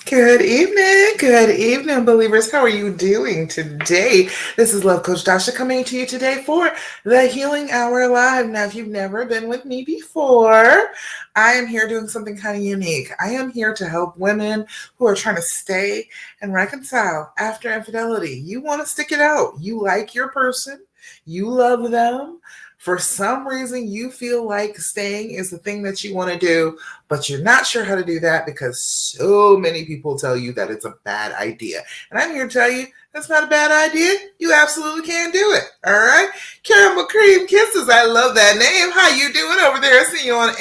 Good evening, believers. How are you doing today? This is Love Coach Dasha coming to you today for the Healing Hour Live. Now, if you've never been with me before, I am here doing something kind of unique. I am here to help women who are trying to stay and reconcile after infidelity. You want to stick it out. You like your person, you love them. For some reason, you feel like staying is the thing that you want to do, but you're not sure how to do that because so many people tell you that it's a bad idea. And I'm here to tell you that's not a bad idea. You absolutely can do it. All right. Caramel Cream Kisses. I love that name. How you doing over there? I see you on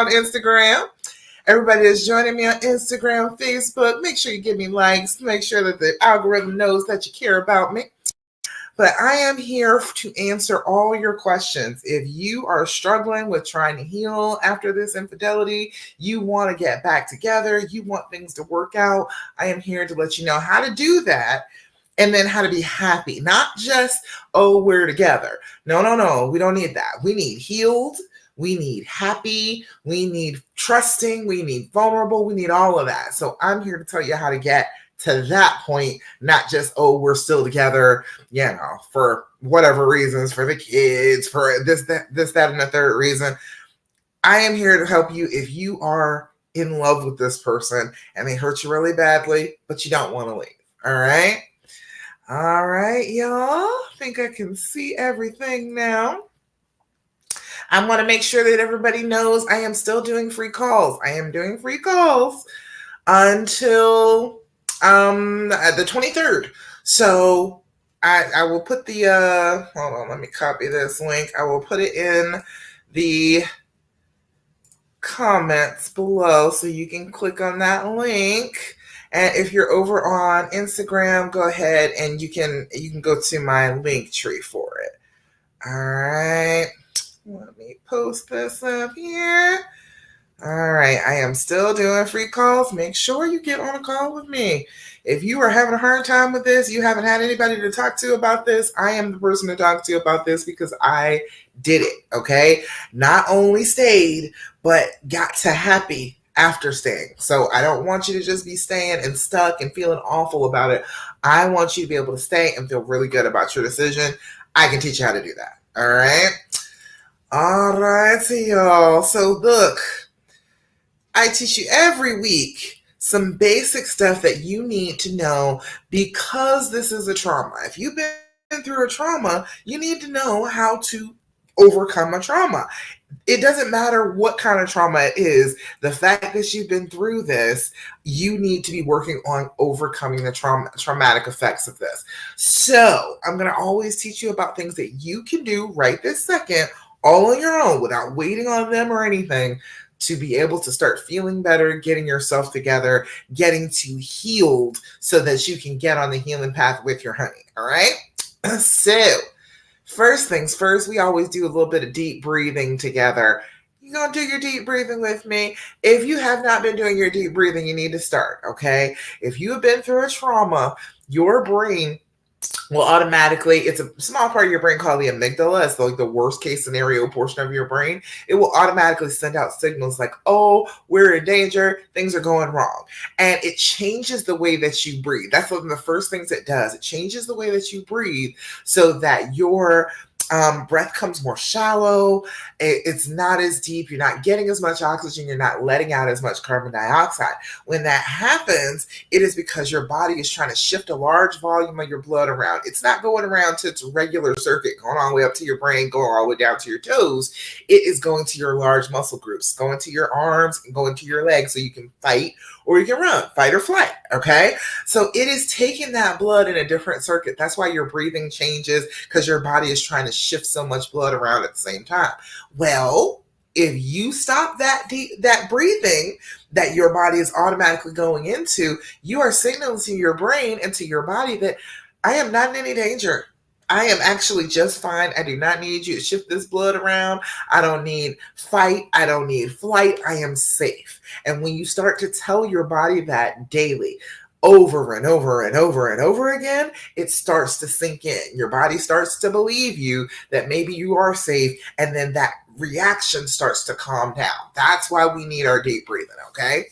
Instagram. Everybody that's joining me on Instagram, Facebook, make sure you give me likes. Make sure that the algorithm knows that you care about me. But I am here to answer all your questions. If you are struggling with trying to heal after this infidelity, you want to get back together, you want things to work out, I am here to let you know how to do that and then how to be happy. Not just, oh, we're together. No. We don't need that. We need healed. We need happy. We need trusting. We need vulnerable. We need all of that. So I'm here to tell you how to get to that point, not just, oh, we're still together, for whatever reasons, for the kids, for this, that, and the third reason. I am here to help you if you are in love with this person and they hurt you really badly, but you don't want to leave. All right. All right, y'all. I think I can see everything now. I want to make sure that everybody knows I am still doing free calls. I am doing free calls until the 23rd. So I will put the hold on, let me copy this link. I will put it in the comments below so you can click on that link. And if you're over on Instagram, go ahead and you can go to my link tree for it. All right. Let me post this up here. All right, I am still doing free calls. Make sure you get on a call with me. If you are having a hard time with this, you haven't had anybody to talk to about this, I am the person to talk to about this because I did it, okay? Not only stayed, but got to happy after staying. So I don't want you to just be staying and stuck and feeling awful about it. I want you to be able to stay and feel really good about your decision. I can teach you how to do that, all right? All right, y'all. So look, I teach you every week some basic stuff that you need to know because this is a trauma. If you've been through a trauma, you need to know how to overcome a trauma. It doesn't matter what kind of trauma it is. The fact that you've been through this, you need to be working on overcoming the traumatic effects of this. So I'm going to always teach you about things that you can do right this second, all on your own, without waiting on them or anything, to be able to start feeling better, getting yourself together, getting to healed so that you can get on the healing path with your honey. All right. So first things first, we always do a little bit of deep breathing together. You're going to do your deep breathing with me. If you have not been doing your deep breathing, you need to start. Okay. If you have been through a trauma, your brain will automatically, it's a small part of your brain called the amygdala. It's like the worst case scenario portion of your brain. It will automatically send out signals like, oh, we're in danger, things are going wrong. And it changes the way that you breathe. That's one of the first things it does. It changes the way that you breathe so that your breath comes more shallow. It's not as deep. You're not getting as much oxygen. You're not letting out as much carbon dioxide. When that happens, it is because your body is trying to shift a large volume of your blood around. It's not going around to its regular circuit, going all the way up to your brain, going all the way down to your toes. It is going to your large muscle groups, going to your arms and going to your legs so you can fight or you can run, fight or flight, okay? So it is taking that blood in a different circuit. That's why your breathing changes, because your body is trying to shift so much blood around at the same time. Well, if you stop that breathing that your body is automatically going into, you are signaling to your brain and to your body that I am not in any danger. I am actually just fine. I do not need you to shift this blood around. I don't need fight. I don't need flight. I am safe. And when you start to tell your body that daily, over and over and over and over again, it starts to sink in. Your body starts to believe you that maybe you are safe, and then that reaction starts to calm down. That's why we need our deep breathing, okay?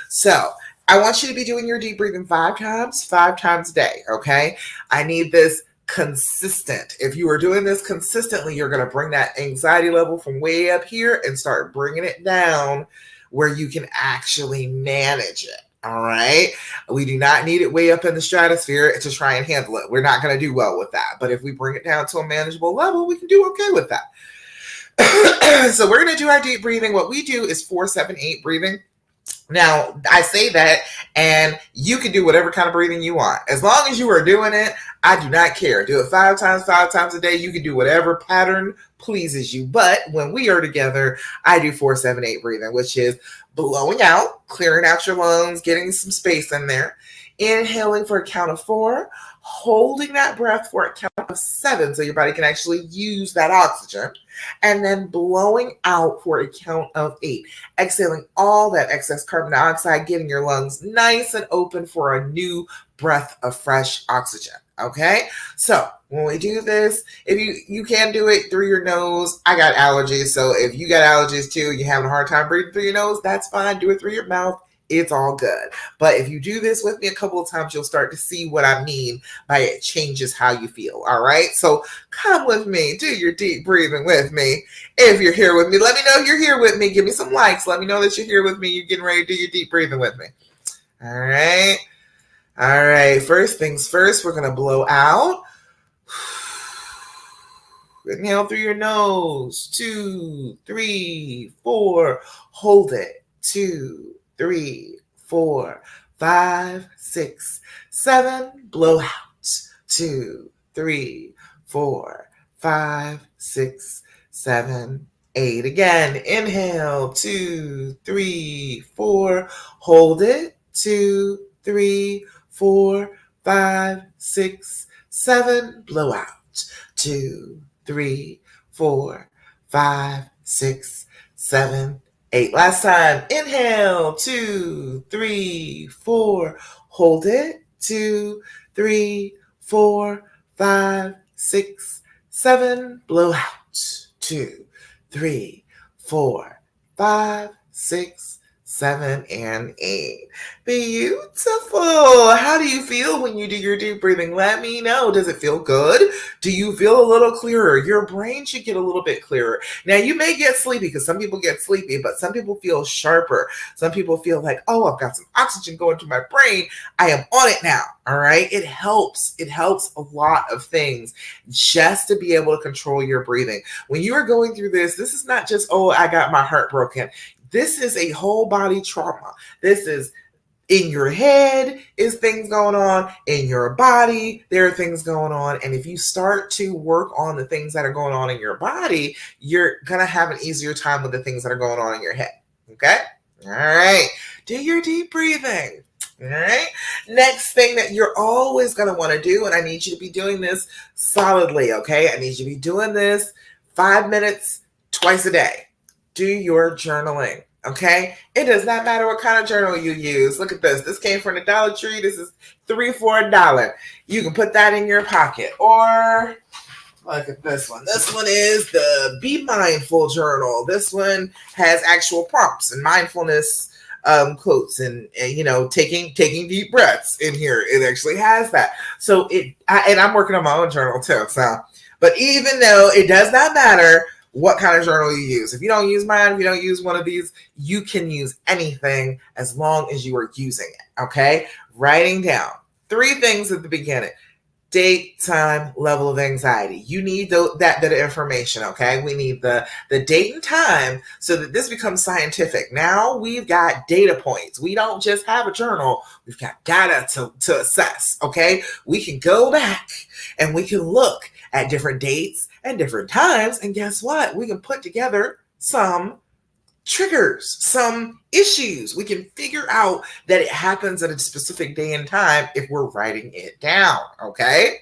So I want you to be doing your deep breathing 5 times a day, okay? I need this consistent. If you are doing this consistently, you're going to bring that anxiety level from way up here and start bringing it down where you can actually manage it. All right. We do not need it way up in the stratosphere to try and handle it. We're not going to do well with that. But if we bring it down to a manageable level, we can do okay with that. So we're going to do our deep breathing. What we do is 4-7-8 breathing. Now, I say that, and you can do whatever kind of breathing you want. As long as you are doing it, I do not care. Do it 5 times a day. You can do whatever pattern pleases you. But when we are together, I do 4-7-8 breathing, which is blowing out, clearing out your lungs, getting some space in there, inhaling for a count of 4, holding that breath for a count of 7 so your body can actually use that oxygen, and then blowing out for a count of 8, exhaling all that excess carbon dioxide, getting your lungs nice and open for a new breath of fresh oxygen. Okay, so when we do this, if you can do it through your nose. I got allergies, so if you got allergies too, you're having a hard time breathing through your nose, that's fine. Do it through your mouth. It's all good. But if you do this with me a couple of times, you'll start to see what I mean by it changes how you feel. All right. So come with me. Do your deep breathing with me. If you're here with me, let me know you're here with me. Give me some likes. Let me know that you're here with me. You're getting ready to do your deep breathing with me. All right. All right. First things first, we're going to blow out. Inhale through your nose. 2, 3, 4. Hold it. 2, 3, 4, 5, 6, 7. Blow out. 2, 3, 4, 5, 6, 7, 8. Again, inhale. 2, 3, 4. Hold it. 2, 3, 4, 5, 6, 7. Blow out. 2, 3, 4, 5, 6, 7, 8. Last time. Inhale. 2, 3, 4. Hold it. 2, 3, 4, 5, 6, 7. Blow out. 2, 3, 4, 5, 6, 7, and 8. Beautiful. How do you feel when you do your deep breathing? Let me know. Does it feel good? Do you feel a little clearer? Your brain should get a little bit clearer. Now, you may get sleepy because some people get sleepy, but some people feel sharper. Some people feel like, oh, I've got some oxygen going to my brain. I am on it now. All right. It helps. It helps a lot of things just to be able to control your breathing. When you are going through this, this is not just, oh, I got my heart broken. This is a whole body trauma. This is in your head is things going on. In your body, there are things going on. And if you start to work on the things that are going on in your body, you're going to have an easier time with the things that are going on in your head. Okay? All right. Do your deep breathing. All right. Next thing that you're always going to want to do, and I need you to be doing this solidly. Okay. I need you to be doing this 5 minutes twice a day. Do your journaling. Okay. It does not matter what kind of journal you use. Look at this. This came from the Dollar Tree. This is $3 for $1. You can put that in your pocket. Or look at this one. This one is the Be Mindful journal. This one has actual prompts and mindfulness quotes and taking deep breaths in here. It actually has that. So and I'm working on my own journal too. So, but even though it does not matter what kind of journal you use, if you don't use mine, if you don't use one of these, you can use anything as long as you are using it. Okay, writing down 3 things at the beginning. Date, time, level of anxiety. You need that bit of information, okay? We need the date and time so that this becomes scientific. Now we've got data points. We don't just have a journal. We've got data to assess, okay? We can go back and we can look at different dates and different times, and guess what? We can put together some triggers, some issues. We can figure out that it happens at a specific day and time if we're writing it down, okay?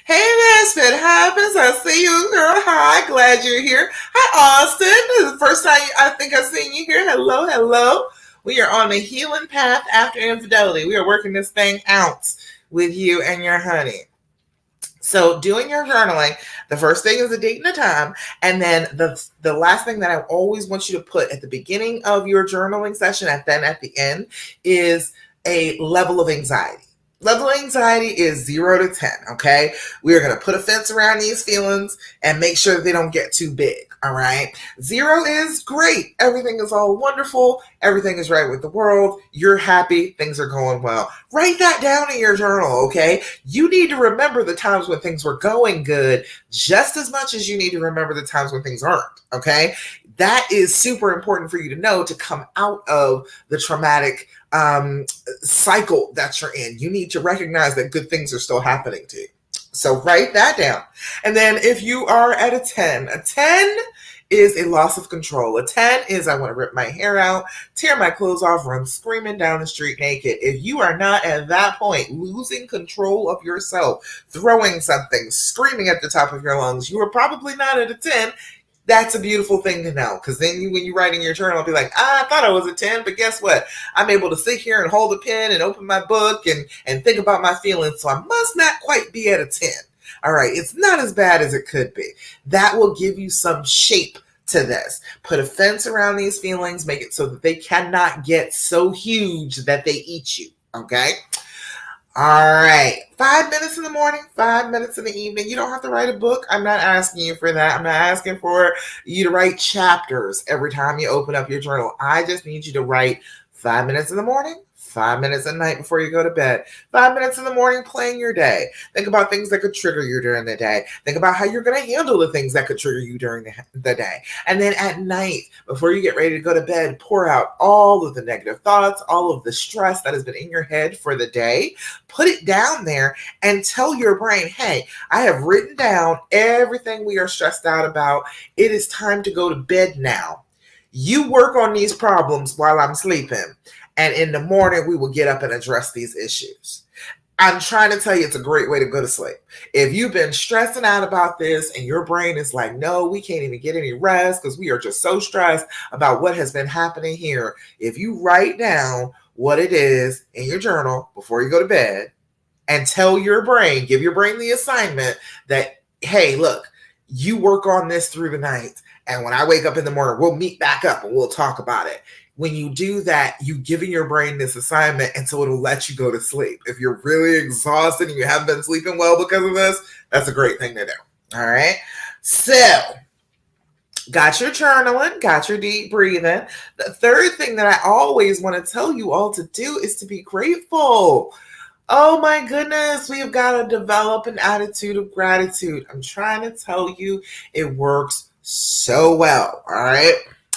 Hey, Misfit, happens. I see you, girl. Hi, glad you're here. Hi, Austin. This is the first time I think I've seen you here. Hello, hello. We are on the healing path after infidelity. We are working this thing out with you and your honey. So doing your journaling, the first thing is the date and the time. And then the last thing that I always want you to put at the beginning of your journaling session and then at the end is a level of anxiety. Level of anxiety is 0 to 10, okay? We are going to put a fence around these feelings and make sure that they don't get too big, all right? 0 is great. Everything is all wonderful. Everything is right with the world. You're happy. Things are going well. Write that down in your journal, okay? You need to remember the times when things were going good just as much as you need to remember the times when things aren't, okay? That is super important for you to know to come out of the traumatic cycle that you're in. You need to recognize that good things are still happening to you. So write that down. And then if you are at a 10 is a loss of control. A 10 is I want to rip my hair out, tear my clothes off, run screaming down the street naked. If you are not at that point, losing control of yourself, throwing something, screaming at the top of your lungs, you are probably not at a 10. That's a beautiful thing to know, because then when you write in your journal, be like, I thought I was a 10, but guess what? I'm able to sit here and hold a pen and open my book and think about my feelings, so I must not quite be at a 10. All right, it's not as bad as it could be. That will give you some shape to this. Put a fence around these feelings, make it so that they cannot get so huge that they eat you, okay? All right. 5 minutes in the morning, 5 minutes in the evening. You don't have to write a book. I'm not asking you for that. I'm not asking for you to write chapters every time you open up your journal. I just need you to write 5 minutes in the morning, 5 minutes at night before you go to bed, 5 minutes in the morning playing your day. Think about things that could trigger you during the day. Think about how you're going to handle the things that could trigger you during the day. And then at night, before you get ready to go to bed, pour out all of the negative thoughts, all of the stress that has been in your head for the day. Put it down there and tell your brain, hey, I have written down everything we are stressed out about. It is time to go to bed now. You work on these problems while I'm sleeping. And in the morning, we will get up and address these issues. I'm trying to tell you, it's a great way to go to sleep. If you've been stressing out about this and your brain is like, no, we can't even get any rest because we are just so stressed about what has been happening here. If you write down what it is in your journal before you go to bed and tell your brain, give your brain the assignment that, hey, look, you work on this through the night. And when I wake up in the morning, we'll meet back up and we'll talk about it. When you do that, you've given your brain this assignment, and so it'll let you go to sleep. If you're really exhausted and you haven't been sleeping well because of this, that's a great thing to do. All right. So, got your journaling, got your deep breathing. The third thing that I always want to tell you all to do is to be grateful. Oh my goodness, we have got to develop an attitude of gratitude. I'm trying to tell you, it works so well. All right.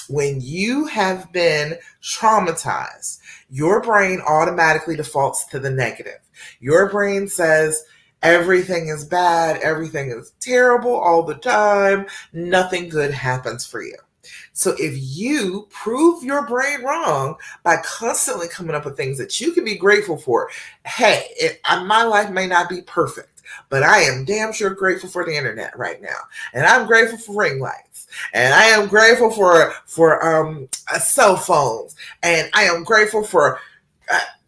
When you have been traumatized, your brain automatically defaults to the negative. Your brain says, everything is bad, everything is terrible all the time, nothing good happens for you. So if you prove your brain wrong by constantly coming up with things that you can be grateful for, hey, my life may not be perfect, but I am damn sure grateful for the internet right now. And I'm grateful for ring lights. And I am grateful for cell phones. And I am grateful for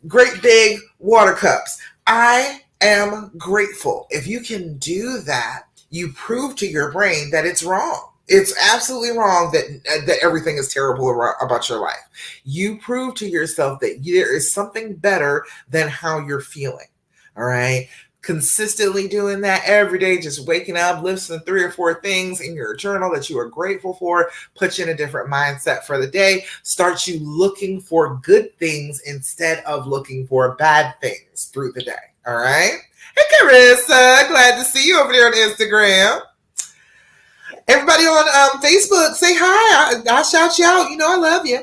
great big water cups. I am grateful. If you can do that, you prove to your brain that it's wrong. It's absolutely wrong that everything is terrible about your life. You prove to yourself that there is something better than how you're feeling. All right. Consistently doing that every day, just waking up, listing 3 or 4 things in your journal that you are grateful for, puts you in a different mindset for the day, starts you looking for good things instead of looking for bad things through the day. All right. Hey, Carissa, glad to see you over there on Instagram. Everybody on Facebook, say hi. I'll shout you out. You know I love you.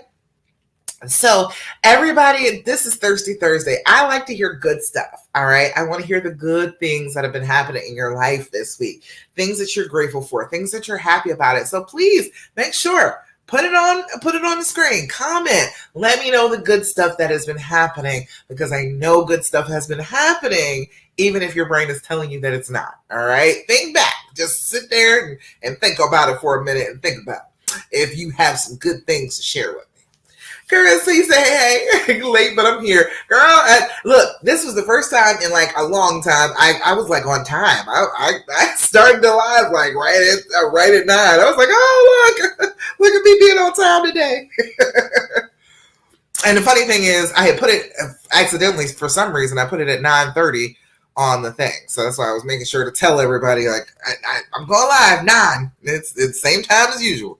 So everybody, this is Thirsty Thursday. I like to hear good stuff. All right. I want to hear the good things that have been happening in your life this week, things that you're grateful for, things that you're happy about it. So please make sure, put it on the screen, comment, let me know the good stuff that has been happening, because I know good stuff has been happening, even if your brain is telling you that it's not. All right. Think back, just sit there and think about it for a minute and think about if you have some good things to share with me. Carissa, you say, hey, late, but I'm here. Girl, look, this was the first time in like a long time. I was like on time. I started the live like right at 9. I was like, oh, look at me being on time today. And the funny thing is, I had put it accidentally for some reason. I put it at 9:30 on the thing, so that's why I was making sure to tell everybody like I'm going live 9. It's same time as usual.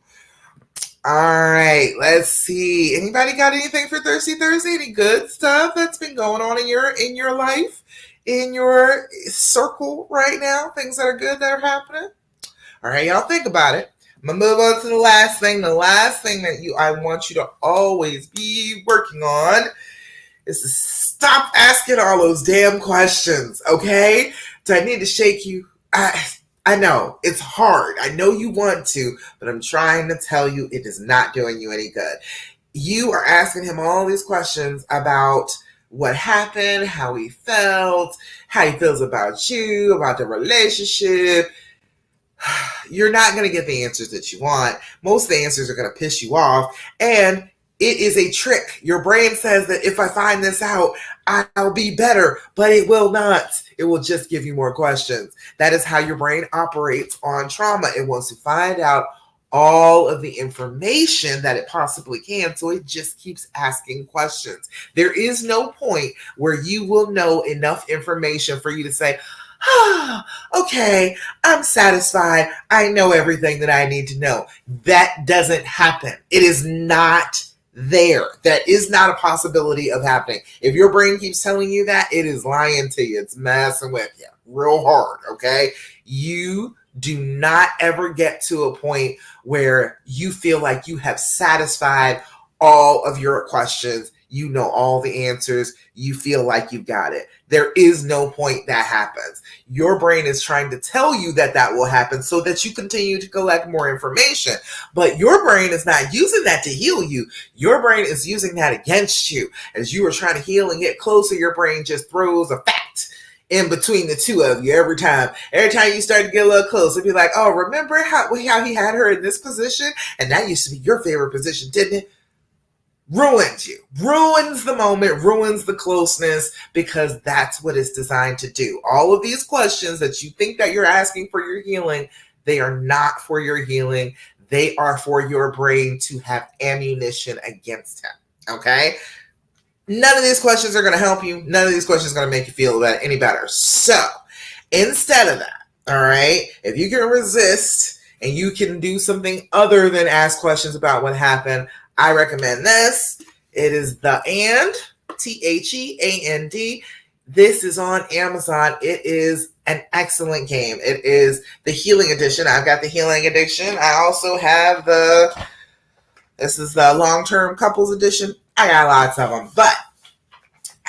All right, let's see. Anybody got anything for Thirsty Thursday? Any good stuff that's been going on in your life, in your circle right now? Things that are good that are happening. All right, y'all think about it. I'm gonna move on to the last thing. The last thing that I want you to always be working on is to stop asking all those damn questions. Okay? Do I need to shake you? I know it's hard. I know you want to, but I'm trying to tell you it is not doing you any good. You are asking him all these questions about what happened, how he felt, how he feels about you, about the relationship. You're not going to get the answers that you want. Most of the answers are going to piss you off. And it is a trick. Your brain says that if I find this out, I'll be better, but it will not. It will just give you more questions. That is how your brain operates on trauma. It wants to find out all of the information that it possibly can, so it just keeps asking questions. There is no point where you will know enough information for you to say, okay, I'm satisfied. I know everything that I need to know. That doesn't happen. It is not there. That is not a possibility of happening. If your brain keeps telling you that, it is lying to you. It's messing with you real hard, okay? You do not ever get to a point where you feel like you have satisfied all of your questions. You know all the answers. You feel like you've got it. There is no point that happens. Your brain is trying to tell you that that will happen so that you continue to collect more information. But your brain is not using that to heal you. Your brain is using that against you. As you are trying to heal and get closer, your brain just throws a fact in between the two of you every time. Every time you start to get a little close, it'd be like, oh, remember how he had her in this position? And that used to be your favorite position, didn't it? Ruins you, ruins the moment, ruins the closeness, because that's what it's designed to do. All of these questions that you think that you're asking for your healing, they are not for your healing. They are for your brain to have ammunition against him. Okay? None of these questions are going to help you. None of these questions are going to make you feel any better. So instead of that, all right, if you can resist and you can do something other than ask questions about what happened, I recommend this. It is The And, THEAND. This is on Amazon. It is an excellent game. It is the Healing Edition. I've got the Healing Edition. I also have this is the Long-Term Couples Edition. I got lots of them, but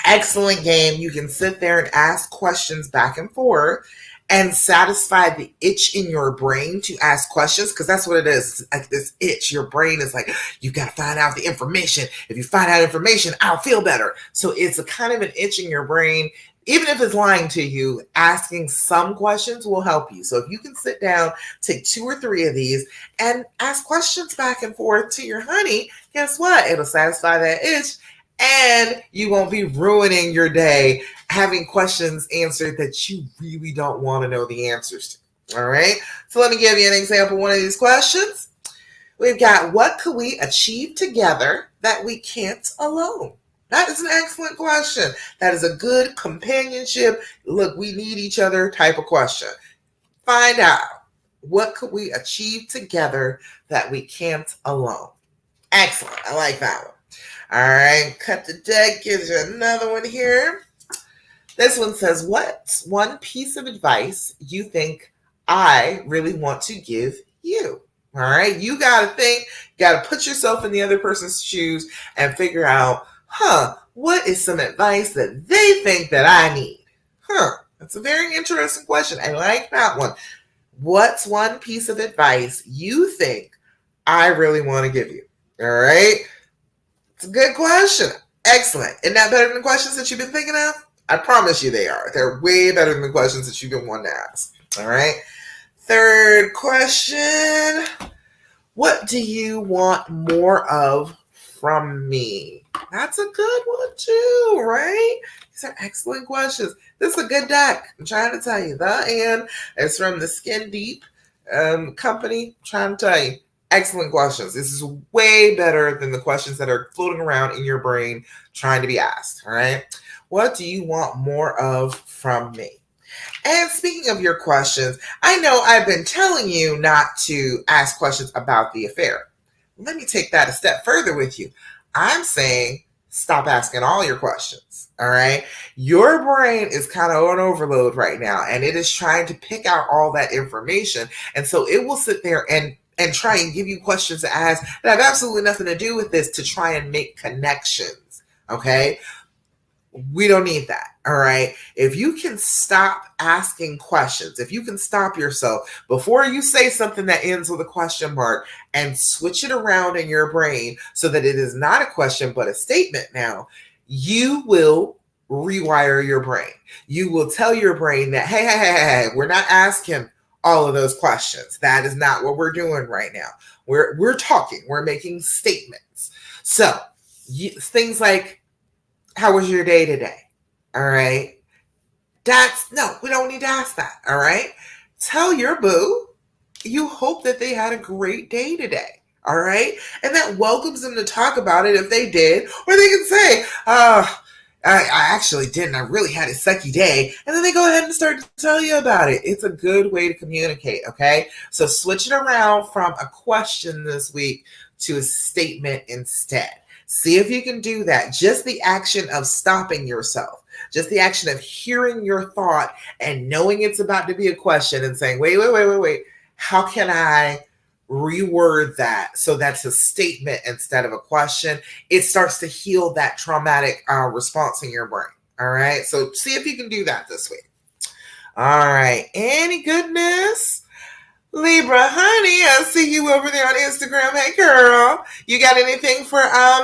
excellent game. You can sit there and ask questions back and forth and satisfy the itch in your brain to ask questions, because that's what it is. It's like this itch. Your brain is like, you got to find out the information. If you find out information, I'll feel better. So it's a kind of an itch in your brain. Even if it's lying to you, asking some questions will help you. So if you can sit down, take 2 or 3 of these and ask questions back and forth to your honey, guess what? It'll satisfy that itch, and you won't be ruining your day having questions answered that you really don't want to know the answers to. All right. So let me give you an example. One of these questions. We've got, what could we achieve together that we can't alone? That is an excellent question. That is a good companionship. Look, we need each other type of question. Find out, what could we achieve together that we can't alone? Excellent. I like that one. All right. Cut the deck. Gives you another one here. This one says, what's one piece of advice you think I really want to give you? All right. You got to think, got to put yourself in the other person's shoes and figure out, what is some advice that they think that I need? That's a very interesting question. I like that one. What's one piece of advice you think I really want to give you? All right. It's a good question. Excellent. Isn't that better than the questions that you've been thinking of? I promise you they are. They're way better than the questions that you've been wanting to ask. All right. Third question. What do you want more of from me? That's a good one too, right? These are excellent questions. This is a good deck. I'm trying to tell you. The And is from the Skin Deep company. I'm trying to tell you. excellent questions. This is way better than the questions that are floating around in your brain trying to be asked. All right. What do you want more of from me? And speaking of your questions, I know I've been telling you not to ask questions about the affair. Let me take that a step further with you. I'm saying stop asking all your questions. All right. Your brain is kind of on overload right now, and it is trying to pick out all that information. And so it will sit there and try and give you questions to ask that have absolutely nothing to do with this to try and make connections. Okay. We don't need that. All right. If you can stop asking questions, if you can stop yourself before you say something that ends with a question mark and switch it around in your brain so that it is not a question but a statement now, you will rewire your brain. You will tell your brain that, hey, we're not asking all of those questions. That is not what we're doing right now. We're talking, we're making statements. So things like, how was your day today? All right. No, we don't need to ask that. All right. Tell your boo you hope that they had a great day today. All right. And that welcomes them to talk about it if they did. Or they can say, I actually didn't. I really had a sucky day. And then they go ahead and start to tell you about it. It's a good way to communicate. Okay. So switch it around from a question this week to a statement instead. See if you can do that. Just the action of stopping yourself, just the action of hearing your thought and knowing it's about to be a question and saying, wait. How can I reword that so that's a statement instead of a question? It starts to heal that traumatic response in your brain. All right. So see if you can do that this week. All right. Any goodness? Libra, honey, I see you over there on Instagram. Hey, girl. You got anything for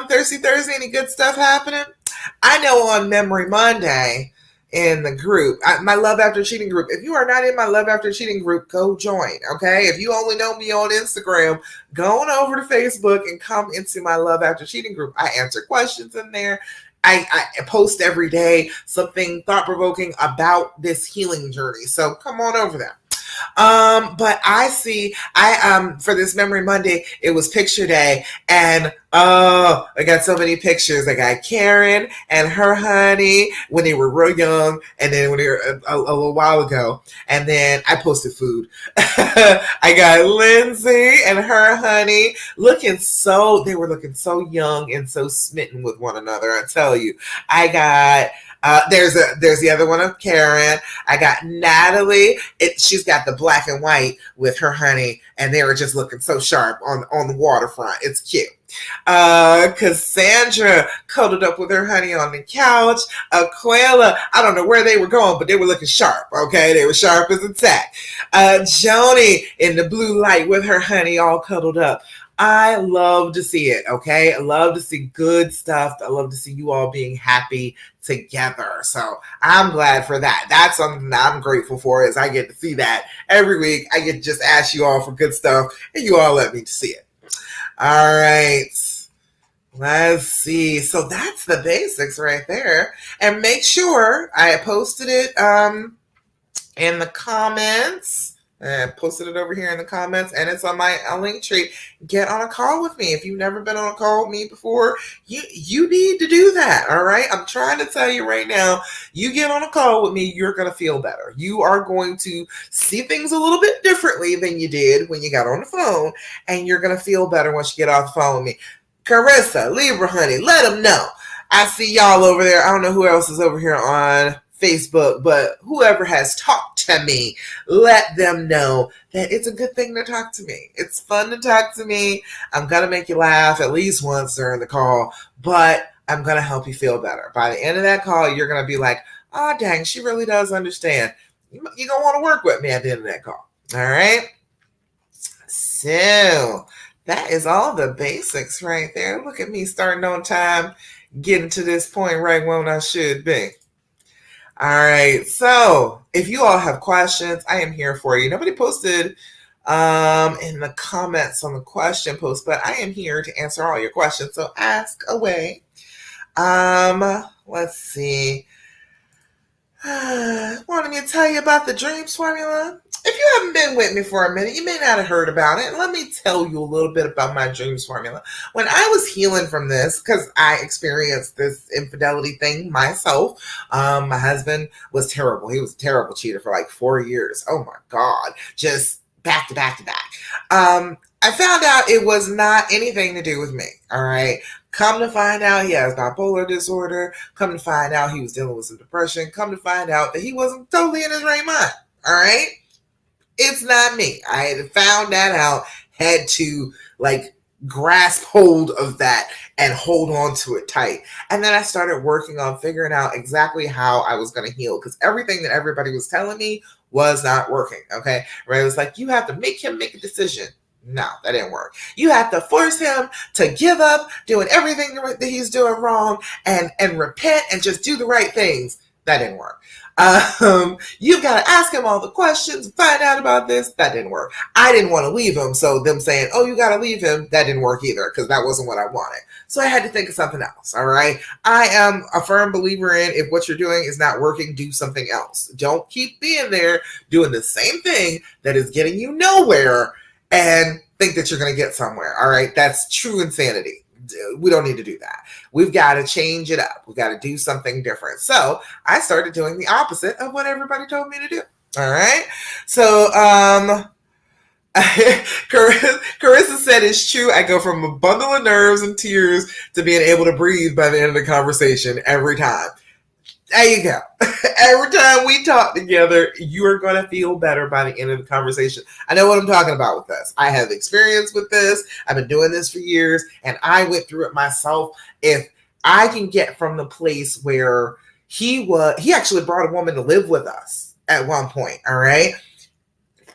Thirsty Thursday? Any good stuff happening? I know on Memory Monday in the group, my Love After Cheating group, if you are not in my Love After Cheating group, go join, okay? If you only know me on Instagram, go on over to Facebook and come into my Love After Cheating group. I answer questions in there. I post every day something thought-provoking about this healing journey. So come on over there. But for this Memory Monday, it was picture day, and I got so many pictures. I got Karen and her honey when they were real young, and then when they were a little while ago, and then I posted food. I got Lindsay and her honey they were looking so young and so smitten with one another. I tell you, I got. There's the other one of Karen. I got Natalie. She's got the black and white with her honey, and they were just looking so sharp on the waterfront. It's cute. Cassandra cuddled up with her honey on the couch. Aquila, I don't know where they were going, but they were looking sharp. Okay, they were sharp as a tack. Joni in the blue light with her honey all cuddled up. I love to see it, okay? I love to see good stuff. I love to see you all being happy together. So I'm glad for that. That's something that I'm grateful for, is I get to see that every week. I get to just ask you all for good stuff, and you all let me to see it. All right. Let's see. So that's the basics right there. And make sure I posted it in the comments. I posted it over here in the comments, and it's on my link tree. Get on a call with me. If you've never been on a call with me before, you need to do that, all right? I'm trying to tell you right now, you get on a call with me, you're going to feel better. You are going to see things a little bit differently than you did when you got on the phone, and you're going to feel better once you get off the phone with me. Carissa, Libra, honey, let them know. I see y'all over there. I don't know who else is over here on Facebook, but whoever has talked to me, let them know that it's a good thing to talk to me. It's fun to talk to me. I'm going to make you laugh at least once during the call, but I'm going to help you feel better. By the end of that call, you're going to be like, oh, dang, she really does understand. You're going to want to work with me at the end of that call. All right? So that is all the basics right there. Look at me starting on time, getting to this point right when I should be. All right. So if you all have questions, I am here for you. Nobody posted in the comments on the question post, but I am here to answer all your questions. So ask away. Let's see. Wanted me to tell you about the dreams formula? if you haven't been with me for a minute, you may not have heard about it. Let me tell you a little bit about my dreams formula. When I was healing from this, because I experienced this infidelity thing myself, my husband was terrible. He was a terrible cheater for like 4 years. Oh my God. Just back to back to back. I found out it was not anything to do with me. All right. Come to find out he has bipolar disorder. Come to find out he was dealing with some depression. Come to find out that he wasn't totally in his right mind. All right. It's not me. I had found that out, had to like grasp hold of that and hold on to it tight. And then I started working on figuring out exactly how I was going to heal, because everything that everybody was telling me was not working. Okay. Right. It was like, you have to make him make a decision. No, that didn't work. You have to force him to give up doing everything that he's doing wrong and repent and just do the right things. That didn't work. You've got to ask him all the questions, find out about this. That didn't work. I didn't want to leave him. So them saying, oh, you got to leave him. That didn't work either, because that wasn't what I wanted. So I had to think of something else. All right. I am a firm believer in, if what you're doing is not working, do something else. Don't keep being there doing the same thing that is getting you nowhere and think that you're going to get somewhere. All right. That's true insanity. We don't need to do that. We've got to change it up. We've got to do something different. So I started doing the opposite of what everybody told me to do. All right. So, Carissa said it's true. I go from a bundle of nerves and tears to being able to breathe by the end of the conversation every time. There you go. Every time we talk together, you are going to feel better by the end of the conversation. I know what I'm talking about with this. I have experience with this. I've been doing this for years, and I went through it myself. If I can get from the place where he actually brought a woman to live with us at one point, all right?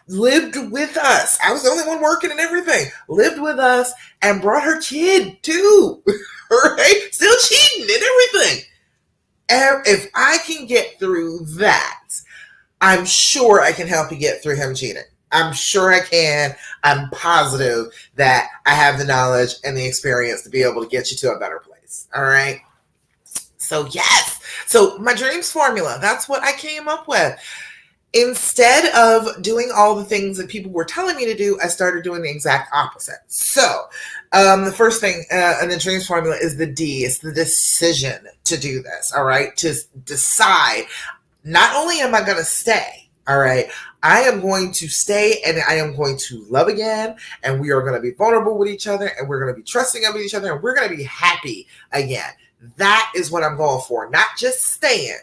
Lived with us. I was the only one working and everything. Lived with us and brought her kid too, all right? Still cheating and everything. If I can get through that, I'm sure I can help you get through him cheating. I'm sure I can. I'm positive that I have the knowledge and the experience to be able to get you to a better place. All right. So yes. So my dreams formula, that's what I came up with. Instead of doing all the things that people were telling me to do, I started doing the exact opposite. So the first thing in the dreams formula is the D. It's the decision to do this, all right? To decide, not only am I going to stay, all right, I am going to stay and I am going to love again, and we are going to be vulnerable with each other, and we're going to be trusting of each other, and we're going to be happy again. That is what I'm going for, not just staying.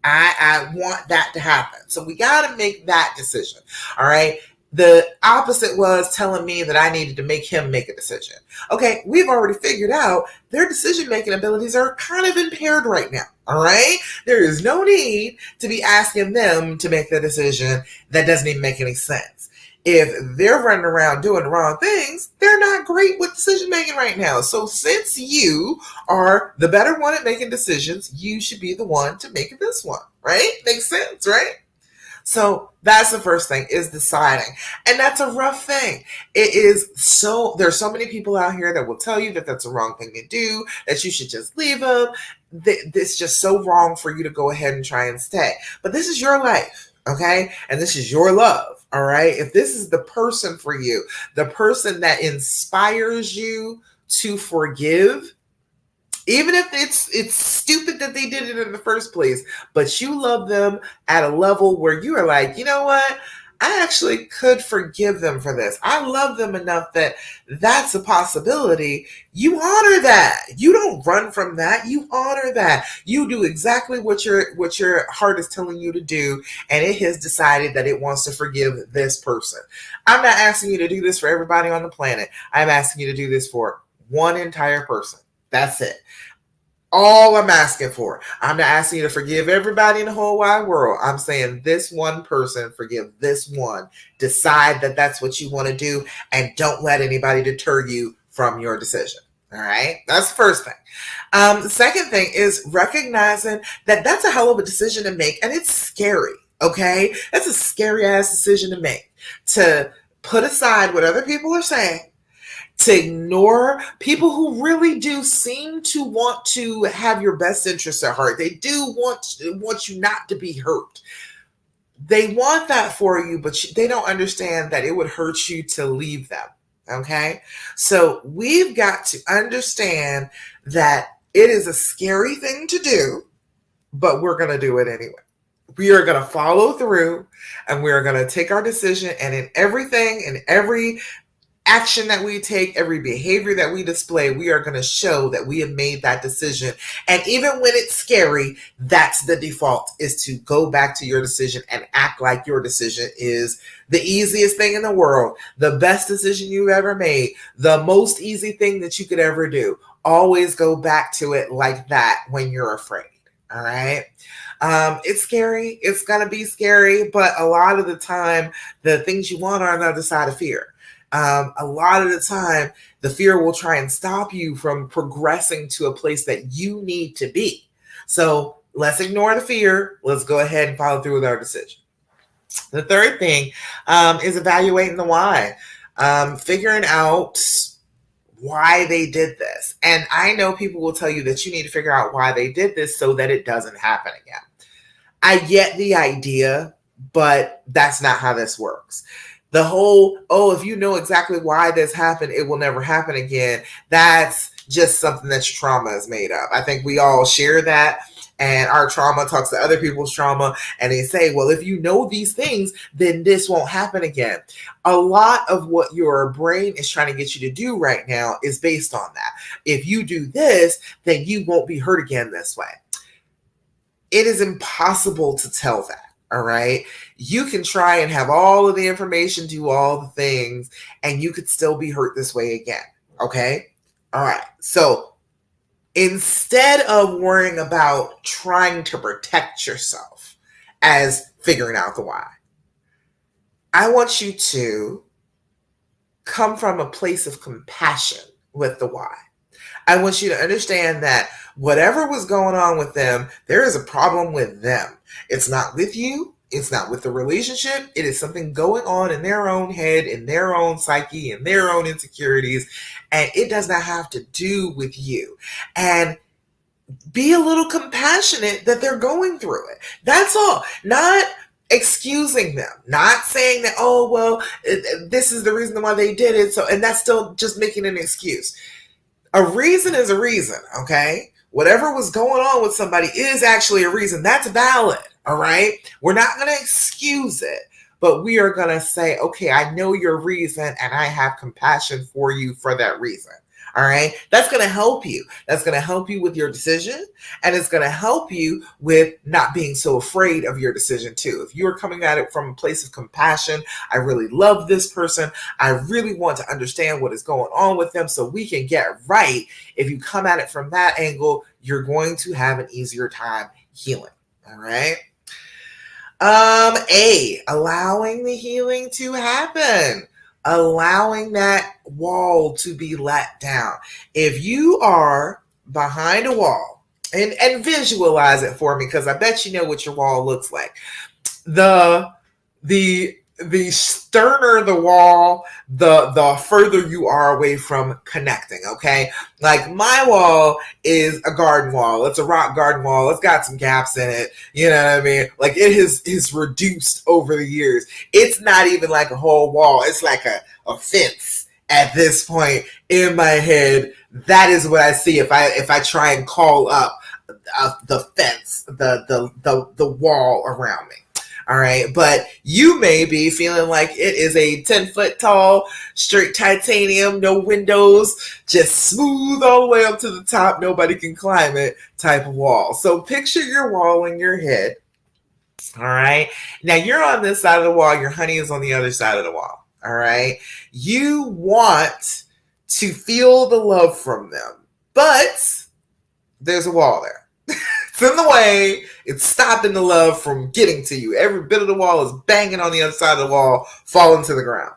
I want that to happen. So we got to make that decision. All right. The opposite was telling me that I needed to make him make a decision. Okay. We've already figured out their decision-making abilities are kind of impaired right now. All right. There is no need to be asking them to make the decision that doesn't even make any sense. If they're running around doing the wrong things, they're not great with decision making right now. So since you are the better one at making decisions, you should be the one to make this one, right? Makes sense, right? So that's the first thing, is deciding. And that's a rough thing. There's so many people out here that will tell you that that's the wrong thing to do, that you should just leave them. It's just so wrong for you to go ahead and try and stay. But this is your life, okay? And this is your love. All right. If this is the person for you, the person that inspires you to forgive, even if it's stupid that they did it in the first place, but you love them at a level where you are like, you know what? I actually could forgive them for this. I love them enough that that's a possibility. You honor that. You don't run from that. You honor that. You do exactly what your heart is telling you to do, and it has decided that it wants to forgive this person. I'm not asking you to do this for everybody on the planet. I'm asking you to do this for one entire person. That's it. All I'm asking for. I'm not asking you to forgive everybody in the whole wide world. I'm saying this one person, forgive this one. Decide that that's what you want to do, and don't let anybody deter you from your decision. All right. That's the first thing. The second thing is recognizing that that's a hell of a decision to make, and it's scary. Okay. That's a scary ass decision to make, to put aside what other people are saying, to ignore people who really do seem to want to have your best interests at heart. They do want you not to be hurt. They want that for you, but they don't understand that it would hurt you to leave them. Okay. So we've got to understand that it is a scary thing to do, but we're going to do it anyway. We are going to follow through and we are going to take our decision. And in everything, in every action that we take, every behavior that we display, we are going to show that we have made that decision. And even when it's scary, that's the default, is to go back to your decision and act like your decision is the easiest thing in the world, the best decision you've ever made, the most easy thing that you could ever do. Always go back to it like that when you're afraid. All right. It's scary. It's going to be scary. But a lot of the time, the things you want are on the other side of fear. A lot of the time, the fear will try and stop you from progressing to a place that you need to be. So let's ignore the fear. Let's go ahead and follow through with our decision. The third thing is evaluating the why, figuring out why they did this. And I know people will tell you that you need to figure out why they did this so that it doesn't happen again. I get the idea, but that's not how this works. The whole, oh, if you know exactly why this happened, it will never happen again. That's just something that your trauma is made of. I think we all share that. And our trauma talks to other people's trauma. And they say, well, if you know these things, then this won't happen again. A lot of what your brain is trying to get you to do right now is based on that. If you do this, then you won't be hurt again this way. It is impossible to tell that. All right. You can try and have all of the information, do all the things, and you could still be hurt this way again. Okay. All right. So instead of worrying about trying to protect yourself as figuring out the why, I want you to come from a place of compassion with the why. I want you to understand that whatever was going on with them, there is a problem with them. It's not with you. It's not with the relationship. It is something going on in their own head, in their own psyche, in their own insecurities. And it does not have to do with you. And be a little compassionate that they're going through it. That's all. Not excusing them, not saying that, oh, well, this is the reason why they did it. So, and that's still just making an excuse. A reason is a reason, okay? Whatever was going on with somebody is actually a reason. That's valid, all right? We're not going to excuse it, but we are going to say, okay, I know your reason and I have compassion for you for that reason. All right. That's going to help you. That's going to help you with your decision. And it's going to help you with not being so afraid of your decision too. If you're coming at it from a place of compassion, I really love this person. I really want to understand what is going on with them so we can get right. If you come at it from that angle, you're going to have an easier time healing. All right. Allowing the healing to happen. Allowing that wall to be let down. If you are behind a wall, and visualize it for me, because I bet you know what your wall looks like. The sterner the wall, the further you are away from connecting, okay? Like my wall is a garden wall. It's a rock garden wall. It's got some gaps in it. You know what I mean? Like it is reduced over the years. It's not even like a whole wall. It's like a fence at this point in my head. That is what I see if I try and call up the fence, the wall around me. All right. But you may be feeling like it is a 10-foot tall, straight titanium, no windows, just smooth all the way up to the top. Nobody can climb it type of wall. So picture your wall in your head. All right. Now you're on this side of the wall. Your honey is on the other side of the wall. All right. You want to feel the love from them, but there's a wall there. It's in the way. It's stopping the love from getting to you. Every bit of the wall is banging on the other side of the wall, falling to the ground.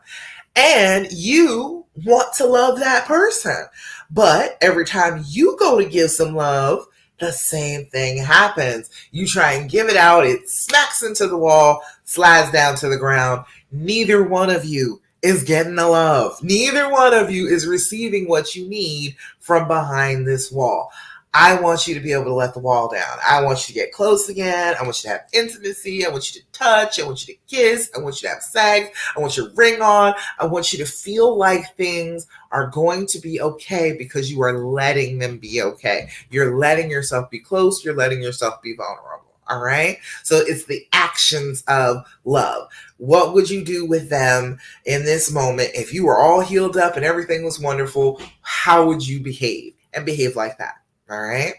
And you want to love that person. But every time you go to give some love, the same thing happens. You try and give it out. It smacks into the wall, slides down to the ground. Neither one of you is getting the love. Neither one of you is receiving what you need from behind this wall. I want you to be able to let the wall down. I want you to get close again. I want you to have intimacy. I want you to touch. I want you to kiss. I want you to have sex. I want your ring on. I want you to feel like things are going to be okay because you are letting them be okay. You're letting yourself be close. You're letting yourself be vulnerable. All right. So it's the actions of love. What would you do with them in this moment? If you were all healed up and everything was wonderful, how would you behave? And behave like that. All right.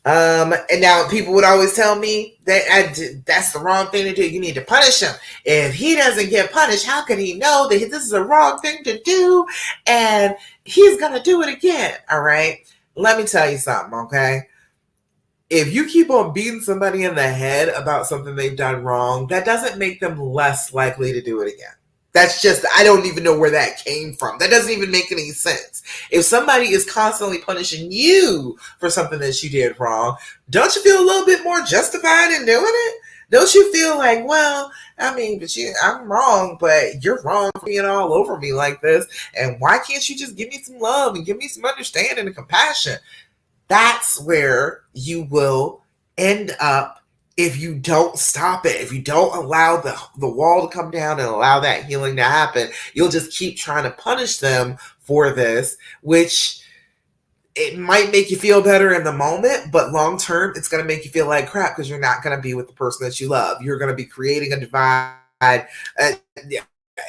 And now people would always tell me that that's the wrong thing to do. You need to punish him. If he doesn't get punished, how can he know that this is a wrong thing to do? And he's going to do it again. All right. Let me tell you something. Okay. If you keep on beating somebody in the head about something they've done wrong, that doesn't make them less likely to do it again. That's just, I don't even know where that came from. That doesn't even make any sense. If somebody is constantly punishing you for something that you did wrong, don't you feel a little bit more justified in doing it? Don't you feel like, well, I mean, but I'm wrong, but you're wrong for being all over me like this. And why can't you just give me some love and give me some understanding and compassion? That's where you will end up if you don't stop it, if you don't allow the wall to come down and allow that healing to happen. You'll just keep trying to punish them for this, which it might make you feel better in the moment, but long term, it's going to make you feel like crap because you're not going to be with the person that you love. You're going to be creating a divide,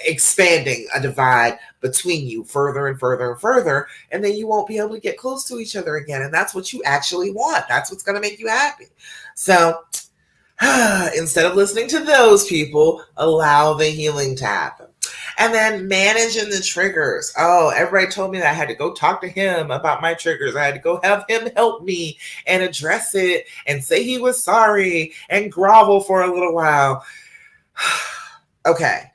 expanding a divide between you further and further and further, and then you won't be able to get close to each other again. And that's what you actually want. That's what's going to make you happy. So instead of listening to those people, allow the healing to happen. And then managing the triggers. Oh, everybody told me that I had to go talk to him about my triggers. I had to go have him help me and address it and say he was sorry and grovel for a little while. Okay.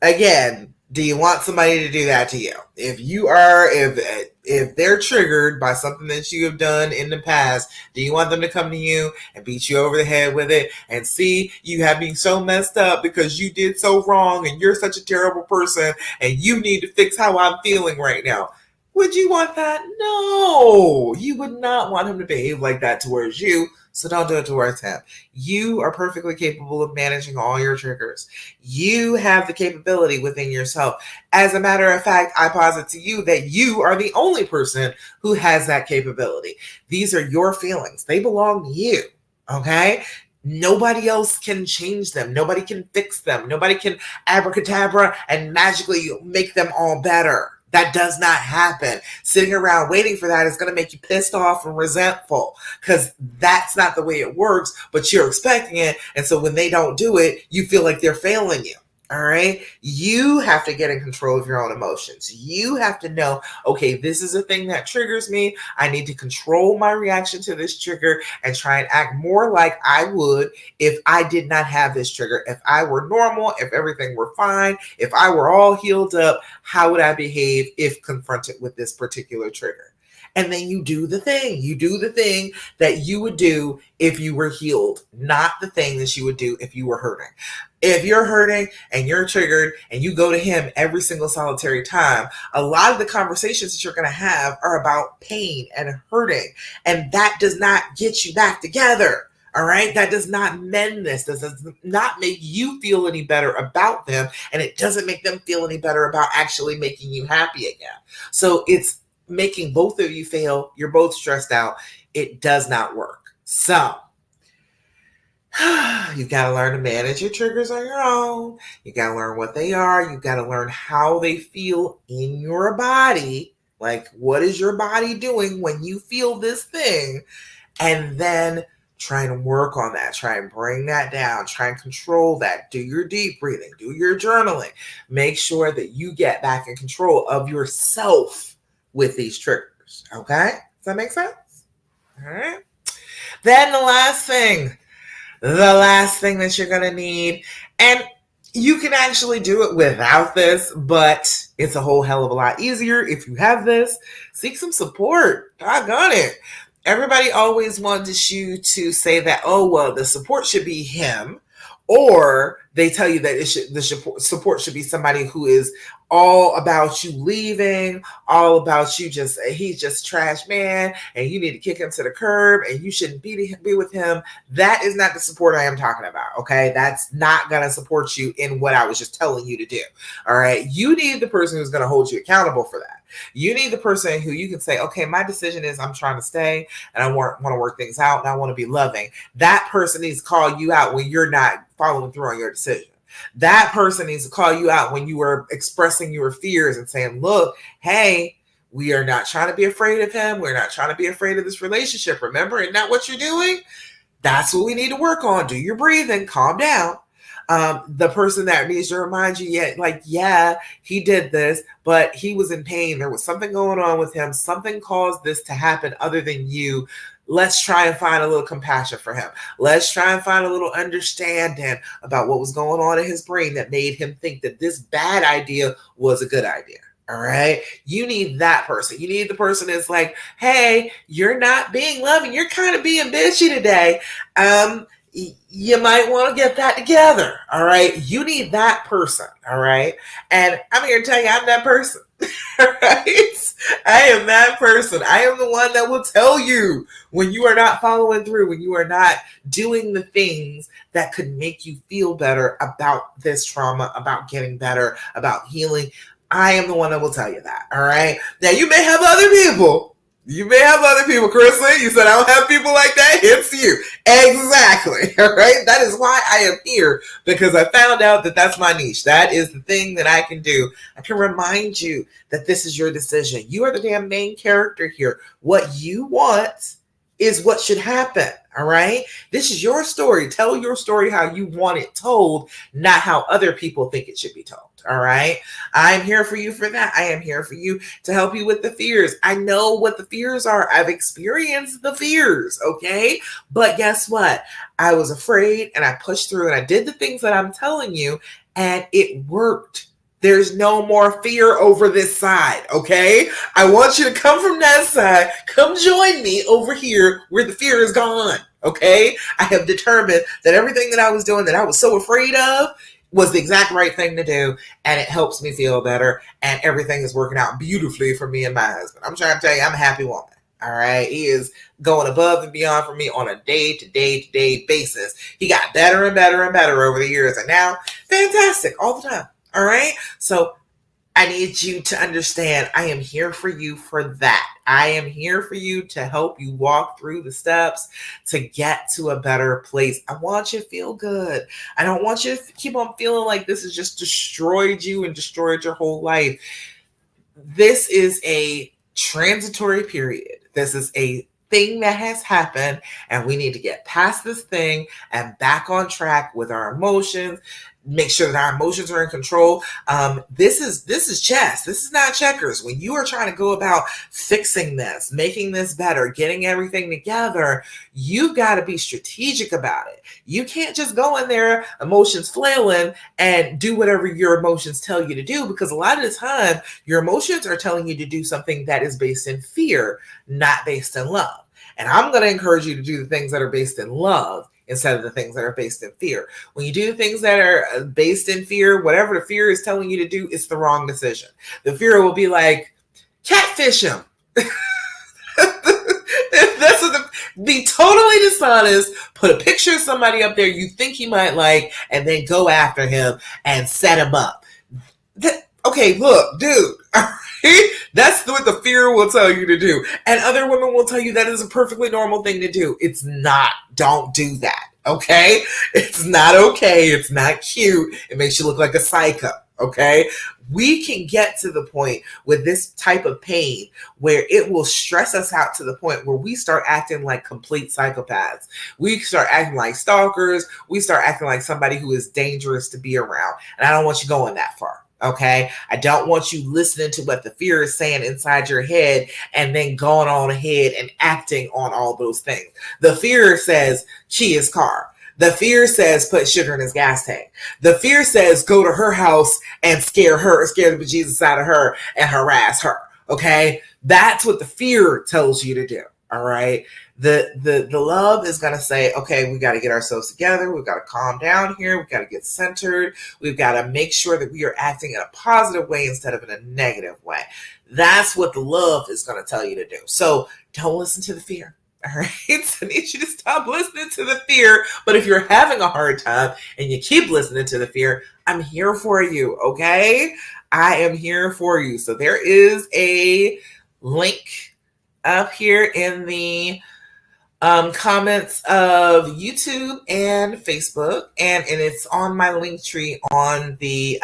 Again, do you want somebody to do that to you? If they're triggered by something that you have done in the past, do you want them to come to you and beat you over the head with it and see you have me so messed up because you did so wrong and you're such a terrible person and you need to fix how I'm feeling right now? Would you want that? No, you would not want him to behave like that towards you. So don't do it towards him. You are perfectly capable of managing all your triggers. You have the capability within yourself. As a matter of fact, I posit to you that you are the only person who has that capability. These are your feelings. They belong to you. Okay? Nobody else can change them. Nobody can fix them. Nobody can abracadabra and magically make them all better. That does not happen. Sitting around waiting for that is going to make you pissed off and resentful because that's not the way it works, but you're expecting it. And so when they don't do it, you feel like they're failing you. All right. You have to get in control of your own emotions. You have to know, okay, this is a thing that triggers me. I need to control my reaction to this trigger and try and act more like I would if I did not have this trigger. If I were normal, if everything were fine, if I were all healed up, how would I behave if confronted with this particular trigger? And then you do the thing. You do the thing that you would do if you were healed, not the thing that you would do if you were hurting. If you're hurting and you're triggered and you go to him every single solitary time, a lot of the conversations that you're going to have are about pain and hurting. And that does not get you back together. All right. That does not mend this. This does not make you feel any better about them. And it doesn't make them feel any better about actually making you happy again. So it's making both of you fail. You're both stressed out. It does not work. So you've got to learn to manage your triggers on your own. You got to learn what they are. You've got to learn how they feel in your body. Like, what is your body doing when you feel this thing? And then try and work on that. Try and bring that down. Try and control that. Do your deep breathing. Do your journaling. Make sure that you get back in control of yourself with these triggers. Okay? Does that make sense? All right. Then the last thing that you're going to need, and you can actually do it without this, but it's a whole hell of a lot easier if you have this. Seek some support. Doggone it. Everybody always wants you to say that, oh, well, the support should be him, or they tell you that the support should be somebody who is all about you leaving, all about you he's just trash man, and you need to kick him to the curb, and you shouldn't be with him. That is not the support I am talking about, okay? That's not going to support you in what I was just telling you to do, all right? You need the person who's going to hold you accountable for that. You need the person who you can say, okay, my decision is I'm trying to stay, and I want to work things out, and I want to be loving. That person needs to call you out when you're not following through on your decision. That person needs to call you out when you are expressing your fears and saying, look, hey, we are not trying to be afraid of him. We're not trying to be afraid of this relationship. Remember, isn't that what you're doing? That's what we need to work on. Do your breathing, calm down. The person that needs to remind you, yeah, he did this, but he was in pain. There was something going on with him. Something caused this to happen other than you. Let's try and find a little compassion for him. Let's try and find a little understanding about what was going on in his brain that made him think that this bad idea was a good idea. All right. You need that person. You need the person that's like, hey, you're not being loving. You're kind of being bitchy today. You might want to get that together. All right. You need that person. All right. And I'm here to tell you, I'm that person. All right. I am that person. I am the one that will tell you when you are not following through, when you are not doing the things that could make you feel better about this trauma, about getting better, about healing. I am the one that will tell you that. All right. Now, you may have other people. Kristen. You said I don't have people like that. It's you. Exactly. All right. That is why I am here, because I found out that that's my niche. That is the thing that I can do. I can remind you that this is your decision. You are the damn main character here. What you want is what should happen. All right. This is your story. Tell your story how you want it told, not how other people think it should be told. All right. I'm here for you for that. I am here for you to help you with the fears. I know what the fears are. I've experienced the fears. Okay. But guess what? I was afraid and I pushed through and I did the things that I'm telling you, and it worked. There's no more fear over this side, okay? I want you to come from that side. Come join me over here where the fear is gone, okay? I have determined that everything that I was doing that I was so afraid of was the exact right thing to do, and it helps me feel better, and everything is working out beautifully for me and my husband. I'm trying to tell you, I'm a happy woman, all right? He is going above and beyond for me on a day-to-day basis. He got better and better and better over the years, and now, fantastic all the time. All right. So I need you to understand I am here for you for that. I am here for you to help you walk through the steps to get to a better place. I want you to feel good. I don't want you to keep on feeling like this has just destroyed you and destroyed your whole life. This is a transitory period. This is a thing that has happened, and we need to get past this thing and back on track with our emotions. Make sure that our emotions are in control. This is chess. This is not checkers. When you are trying to go about fixing this, making this better, getting everything together, you got to be strategic about it. You can't just go in there, emotions flailing, and do whatever your emotions tell you to do, because a lot of the time, your emotions are telling you to do something that is based in fear, not based in love. And I'm going to encourage you to do the things that are based in love instead of the things that are based in fear. When you do things that are based in fear, whatever the fear is telling you to do, it's the wrong decision. The fear will be like, catfish him. Be totally dishonest, put a picture of somebody up there you think he might like, and then go after him and set him up. Okay, look, dude. That's what the fear will tell you to do. And other women will tell you that is a perfectly normal thing to do. It's not. Don't do that. Okay? It's not okay. It's not cute. It makes you look like a psycho. Okay? We can get to the point with this type of pain where it will stress us out to the point where we start acting like complete psychopaths. We start acting like stalkers. We start acting like somebody who is dangerous to be around. And I don't want you going that far. Okay. I don't want you listening to what the fear is saying inside your head and then going on ahead and acting on all those things. The fear says key his car. The fear says put sugar in his gas tank. The fear says go to her house and scare the bejesus out of her and harass her. Okay. That's what the fear tells you to do. All right. The love is going to say, okay, we got to get ourselves together. We've got to calm down here. We've got to get centered. We've got to make sure that we are acting in a positive way instead of in a negative way. That's what the love is going to tell you to do. So don't listen to the fear. All right. So I need you to stop listening to the fear. But if you're having a hard time and you keep listening to the fear, I'm here for you. Okay. I am here for you. So there is a link up here in the comments of YouTube and Facebook, and it's on my link tree on the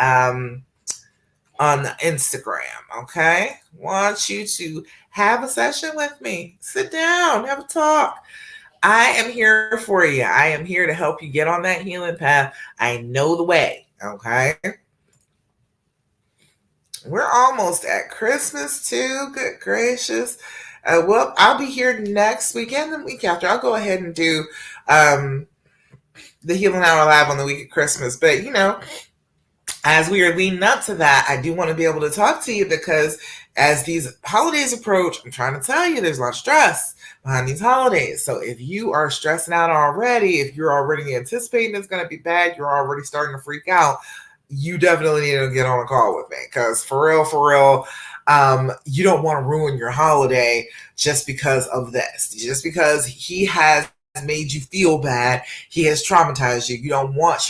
Instagram. Okay, want you to have a session with me. Sit down, have a talk. I am here for you. I am here to help you get on that healing path. I know the way. Okay. We're almost at Christmas too. Good gracious. Well, I'll be here next weekend and the week after. I'll go ahead and do the Healing Hour Live on the week of Christmas. But, as we are leading up to that, I do want to be able to talk to you because as these holidays approach, I'm trying to tell you there's a lot of stress behind these holidays. So if you are stressing out already, if you're already anticipating it's going to be bad, you're already starting to freak out, you definitely need to get on a call with me because for real, you don't want to ruin your holiday just because of this. Just because he has made you feel bad, he has traumatized you. You don't want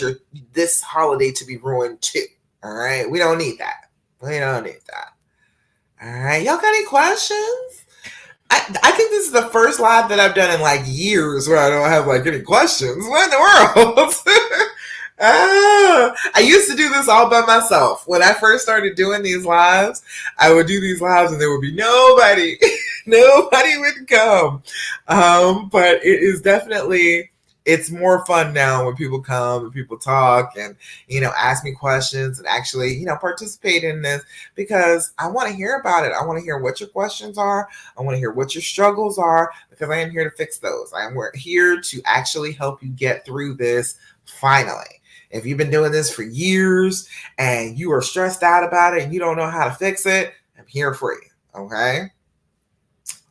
this holiday to be ruined too. All right, we don't need that. We don't need that. All right, y'all got any questions? I think this is the first live that I've done in like years where I don't have like any questions. What in the world? I used to do this all by myself. When I first started doing these lives, I would do these lives and there would be nobody. Nobody would come. But it is definitely, it's more fun now when people come and people talk and, ask me questions and actually, participate in this because I want to hear about it. I want to hear what your questions are. I want to hear what your struggles are because I am here to fix those. I am here to actually help you get through this finally. If you've been doing this for years and you are stressed out about it and you don't know how to fix it, I'm here for you, okay?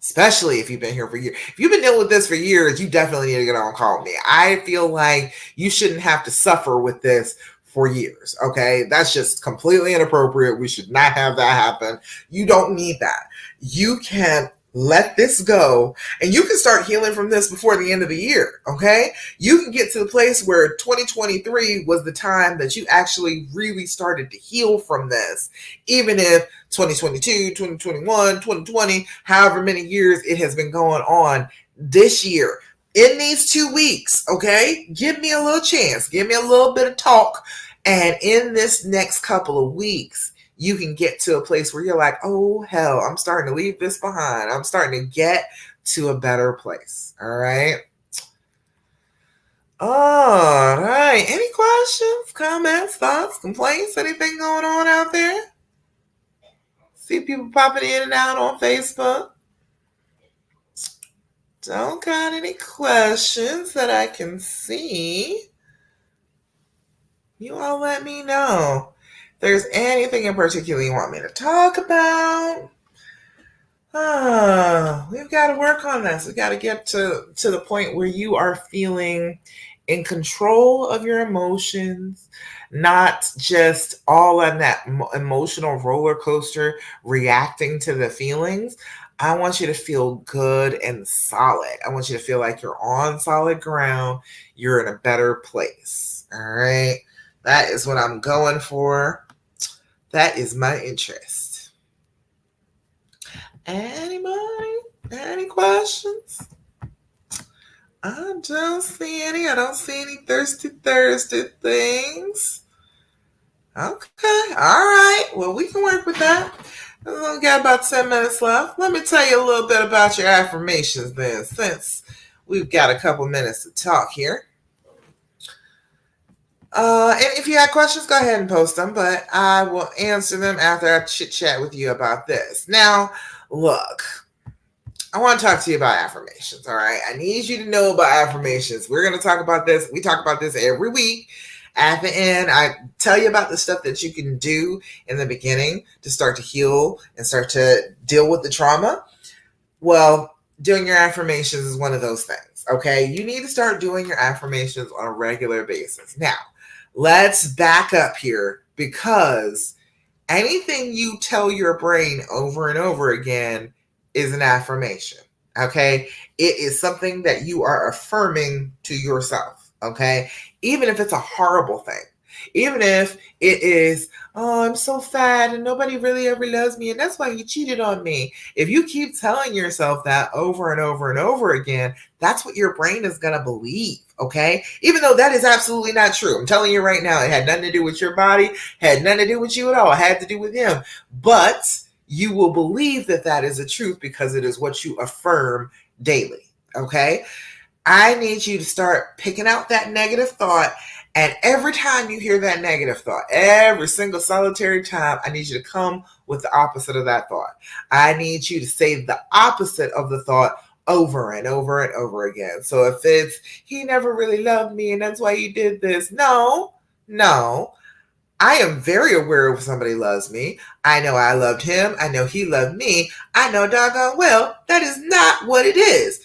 Especially if you've been here for years. If you've been dealing with this for years, you definitely need to get on and call me. I feel like you shouldn't have to suffer with this for years, okay? That's just completely inappropriate. We should not have that happen. You don't need that. You can let this go and you can start healing from this before the end of the year, okay? You can get to the place where 2023 was the time that you actually really started to heal from this, even if 2022, 2021, 2020, however many years it has been going on this year. In these 2 weeks, okay? Give me a little chance. Give me a little bit of talk. And in this next couple of weeks, you can get to a place where you're like, oh, hell, I'm starting to leave this behind. I'm starting to get to a better place. All right. All right. Any questions, comments, thoughts, complaints, anything going on out there? See people popping in and out on Facebook. Don't got any questions that I can see. You all let me know. If there's anything in particular you want me to talk about, we've got to work on this. We've got to get to the point where you are feeling in control of your emotions, not just all on that emotional roller coaster reacting to the feelings. I want you to feel good and solid. I want you to feel like you're on solid ground. You're in a better place. All right. That is what I'm going for. That is my interest. Anybody? Any questions? I don't see any. I don't see any Thirsty Thursday things. Okay. All right. Well, we can work with that. We've only got about 10 minutes left. Let me tell you a little bit about your affirmations then, since we've got a couple minutes to talk here. And if you have questions, go ahead and post them, but I will answer them after I chit chat with you about this. Now, look, I want to talk to you about affirmations. All right. I need you to know about affirmations. We're going to talk about this. We talk about this every week. At the end, I tell you about the stuff that you can do in the beginning to start to heal and start to deal with the trauma. Well, doing your affirmations is one of those things. Okay. You need to start doing your affirmations on a regular basis. Now, let's back up here because anything you tell your brain over and over again is an affirmation. Okay. It is something that you are affirming to yourself. Okay. Even if it's a horrible thing, even if it is, oh, I'm so fat and nobody really ever loves me and that's why you cheated on me. If you keep telling yourself that over and over and over again, that's what your brain is going to believe. Okay. Even though that is absolutely not true. I'm telling you right now, it had nothing to do with your body, had nothing to do with you at all. It had to do with him. But you will believe that that is the truth because it is what you affirm daily. Okay. I need you to start picking out that negative thought. And every time you hear that negative thought, every single solitary time, I need you to come with the opposite of that thought. I need you to say the opposite of the thought over and over and over again. So if it's, he never really loved me and that's why you did this. No. I am very aware if somebody loves me. I know I loved him. I know he loved me. I know doggone well that is not what it is.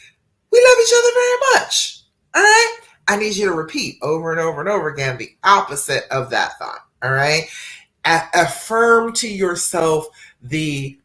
We love each other very much. All right. I need you to repeat over and over and over again the opposite of that thought. All right. Affirm to yourself the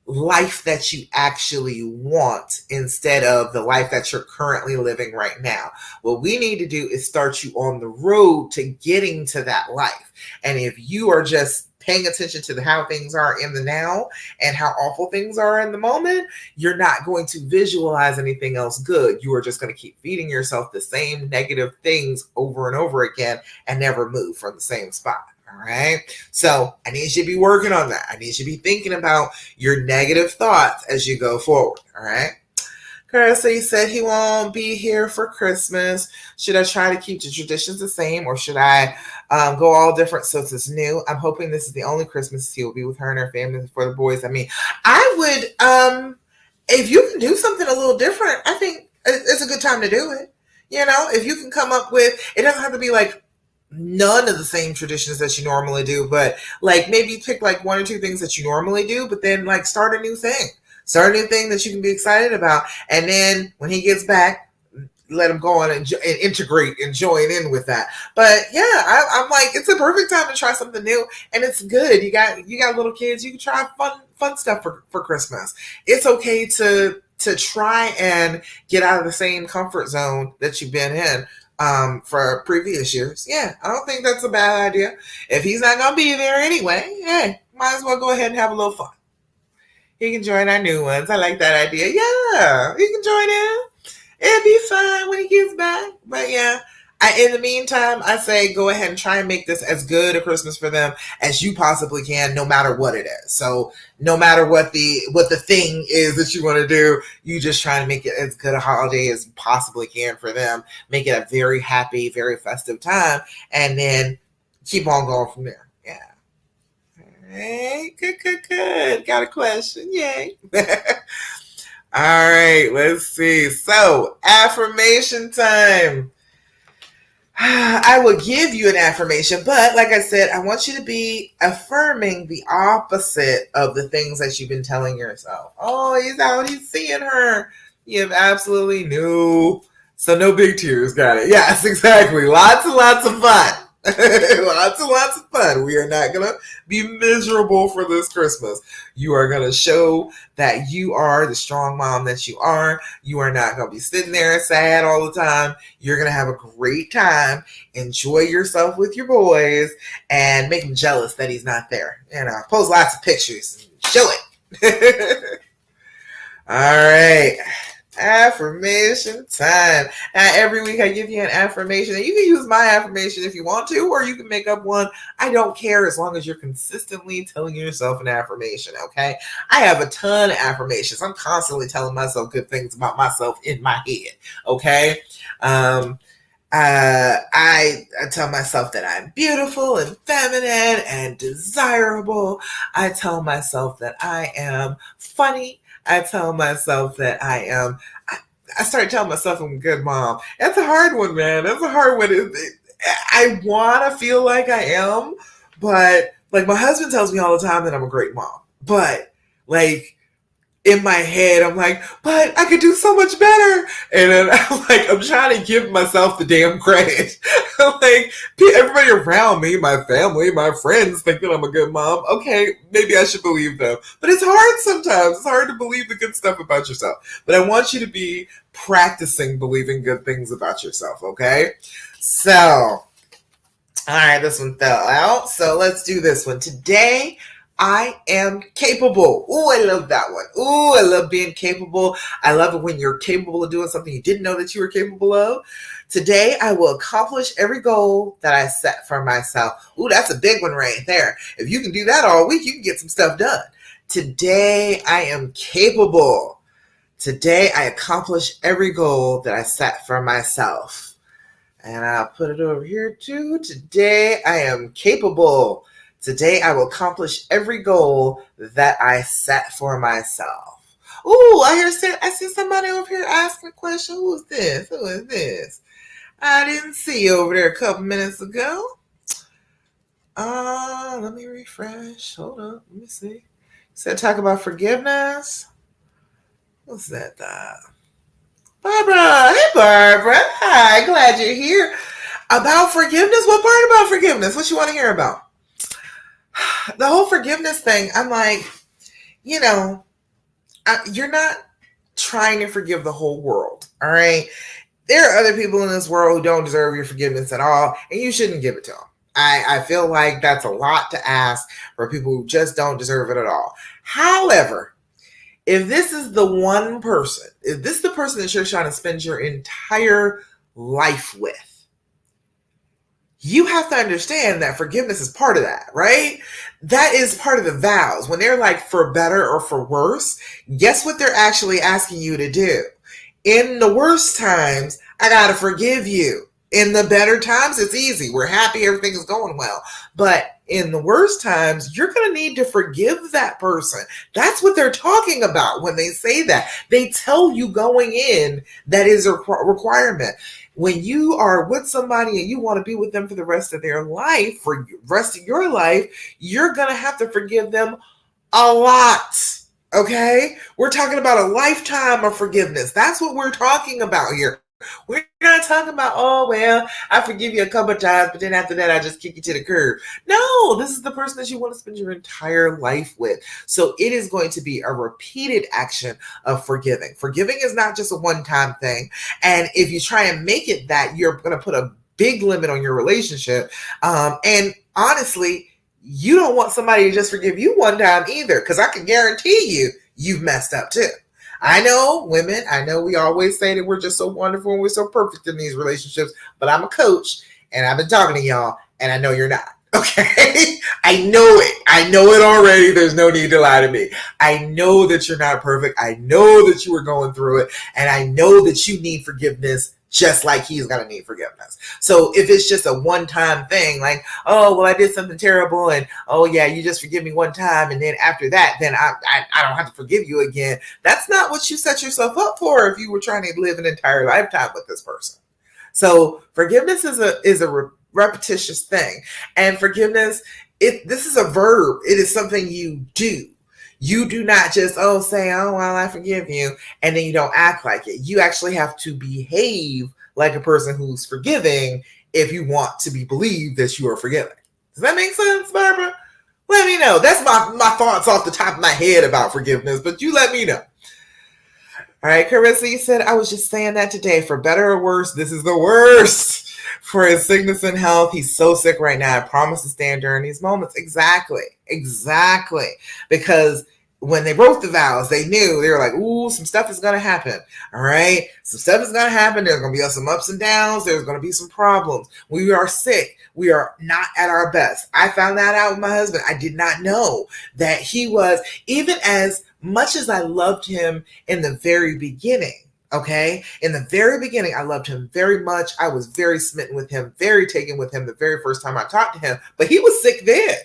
life that you actually want instead of the life that you're currently living right now. What we need to do is start you on the road to getting to that life. And if you are just paying attention to how things are in the now and how awful things are in the moment, you're not going to visualize anything else good. You are just going to keep feeding yourself the same negative things over and over again and never move from the same spot. All right. So I need you to be working on that. I need you to be thinking about your negative thoughts as you go forward. All right. Carissa said he won't be here for Christmas. Should I try to keep the traditions the same or should I go all different since it's new? I'm hoping this is the only Christmas he will be with her and her family for the boys. I mean, I would, if you can do something a little different, I think it's a good time to do it. You know, if you can come up with, it doesn't have to be like none of the same traditions that you normally do, but like maybe pick like one or two things that you normally do, but then like start a new thing. Start a new thing that you can be excited about. And then when he gets back, let him go on and integrate and join in with that. But yeah, I'm like, it's a perfect time to try something new. And it's good. You got little kids. You can try fun stuff for Christmas. It's okay to try and get out of the same comfort zone that you've been in for previous years. Yeah, I don't think that's a bad idea. If he's not going to be there anyway, hey, might as well go ahead and have a little fun. He can join our new ones. I like that idea. Yeah, he can join in. It'll be fine when he gets back. But yeah, in the meantime, I say go ahead and try and make this as good a Christmas for them as you possibly can, no matter what it is. So no matter what the thing is that you want to do, you just try to make it as good a holiday as you possibly can for them. Make it a very happy, very festive time, and then keep on going from there. Yeah. Hey, good. Got a question. Yay. All right, let's see. So, affirmation time. I will give you an affirmation, but like I said, I want you to be affirming the opposite of the things that you've been telling yourself. Oh, he's out, he's seeing her. You have absolutely so no big tears. Got it. Yes, exactly. Lots and lots of fun. Lots and lots of fun. We are not going to be miserable for this Christmas. You are going to show that you are the strong mom that you are. You are not going to be sitting there sad all the time. You're going to have a great time. Enjoy yourself with your boys and make him jealous that he's not there. You know, post lots of pictures and show it. All right. Affirmation time. Now, every week I give you an affirmation, and you can use my affirmation if you want to, or you can make up one. I don't care as long as you're consistently telling yourself an affirmation. Okay, I have a ton of affirmations. I'm constantly telling myself good things about myself in my head. Okay, I tell myself that I'm beautiful and feminine and desirable. I tell myself that I am funny. I tell myself that I started telling myself I'm a good mom. That's a hard one, man. That's a hard one. I want to feel like I am, but like my husband tells me all the time that I'm a great mom. But like in my head, I'm like, but I could do so much better. And then I'm trying to give myself the damn credit. Like, everybody around me, my family, my friends think that I'm a good mom. Okay, maybe I should believe them. But it's hard sometimes. It's hard to believe the good stuff about yourself. But I want you to be practicing believing good things about yourself, okay? So, all right, this one fell out. So let's do this one. Today, I am capable. Ooh, I love that one. Ooh, I love being capable. I love it when you're capable of doing something you didn't know that you were capable of. Today, I will accomplish every goal that I set for myself. Ooh, that's a big one right there. If you can do that all week, you can get some stuff done. Today, I am capable. Today, I accomplish every goal that I set for myself. And I'll put it over here too. Today, I am capable. Today, I will accomplish every goal that I set for myself. Ooh, I see somebody over here asking a question. Who is this? Who is this? I didn't see you over there a couple minutes ago. Let me refresh. Hold up. Let me see. Said talk about forgiveness. What's that? Barbara. Hey, Barbara. Hi. Glad you're here. About forgiveness? What part about forgiveness? What you want to hear about? The whole forgiveness thing, I'm like, you're not trying to forgive the whole world, all right? There are other people in this world who don't deserve your forgiveness at all, and you shouldn't give it to them. I feel like that's a lot to ask for people who just don't deserve it at all. However, if this is the one person, if this is the person that you're trying to spend your entire life with, you have to understand that forgiveness is part of that, right? That is part of the vows. When they're like for better or for worse, guess what they're actually asking you to do? In the worst times, I got to forgive you. In the better times, it's easy. We're happy, everything is going well. But in the worst times, you're going to need to forgive that person. That's what they're talking about when they say that. They tell you going in that is a requirement. When you are with somebody and you want to be with them for the rest of their life, for the rest of your life, you're going to have to forgive them a lot. Okay? We're talking about a lifetime of forgiveness. That's what we're talking about here. We're not talking about, oh, well, I forgive you a couple of times, but then after that, I just kick you to the curb. No, this is the person that you want to spend your entire life with. So it is going to be a repeated action of forgiving. Forgiving is not just a one-time thing. And if you try and make it that, you're going to put a big limit on your relationship. And honestly, you don't want somebody to just forgive you one time either, because I can guarantee you've messed up too. I know women, I know we always say that we're just so wonderful and we're so perfect in these relationships, but I'm a coach and I've been talking to y'all and I know you're not. Okay? I know it. I know it already. There's no need to lie to me. I know that you're not perfect. I know that you were going through it, and I know that you need forgiveness just like he's going to need forgiveness. So if it's just a one-time thing, like, oh, well, I did something terrible, and oh, yeah, you just forgive me one time, and then after that, then I don't have to forgive you again. That's not what you set yourself up for if you were trying to live an entire lifetime with this person. So forgiveness is a repetitious thing. And forgiveness, this is a verb. It is something you do. You do not just, say, oh, well, I forgive you, and then you don't act like it. You actually have to behave like a person who's forgiving if you want to be believed that you are forgiving. Does that make sense, Barbara? Let me know. That's my thoughts off the top of my head about forgiveness, but you let me know. All right, Carissa, you said, I was just saying that today. For better or worse, this is the worst. For his sickness and health, he's so sick right now. I promise to stand during these moments. Exactly. Because when they wrote the vows, they knew, they were like, ooh, some stuff is going to happen. All right. Some stuff is going to happen. There's going to be some ups and downs. There's going to be some problems. We are sick. We are not at our best. I found that out with my husband. I did not know that he was, even as much as I loved him in the very beginning. Okay. In the very beginning, I loved him very much. I was very smitten with him, very taken with him the very first time I talked to him, but he was sick then.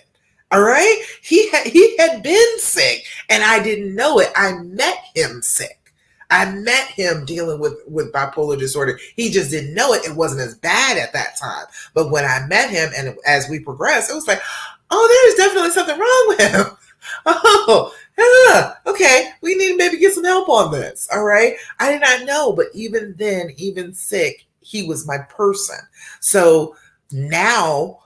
All right. He had been sick and I didn't know it. I met him sick. I met him dealing with bipolar disorder. He just didn't know it. It wasn't as bad at that time. But when I met him and as we progressed, it was like, oh, there's definitely something wrong with him. Oh, Okay, we need to maybe get some help on this. All right. I did not know, but even then, even sick, he was my person. So now,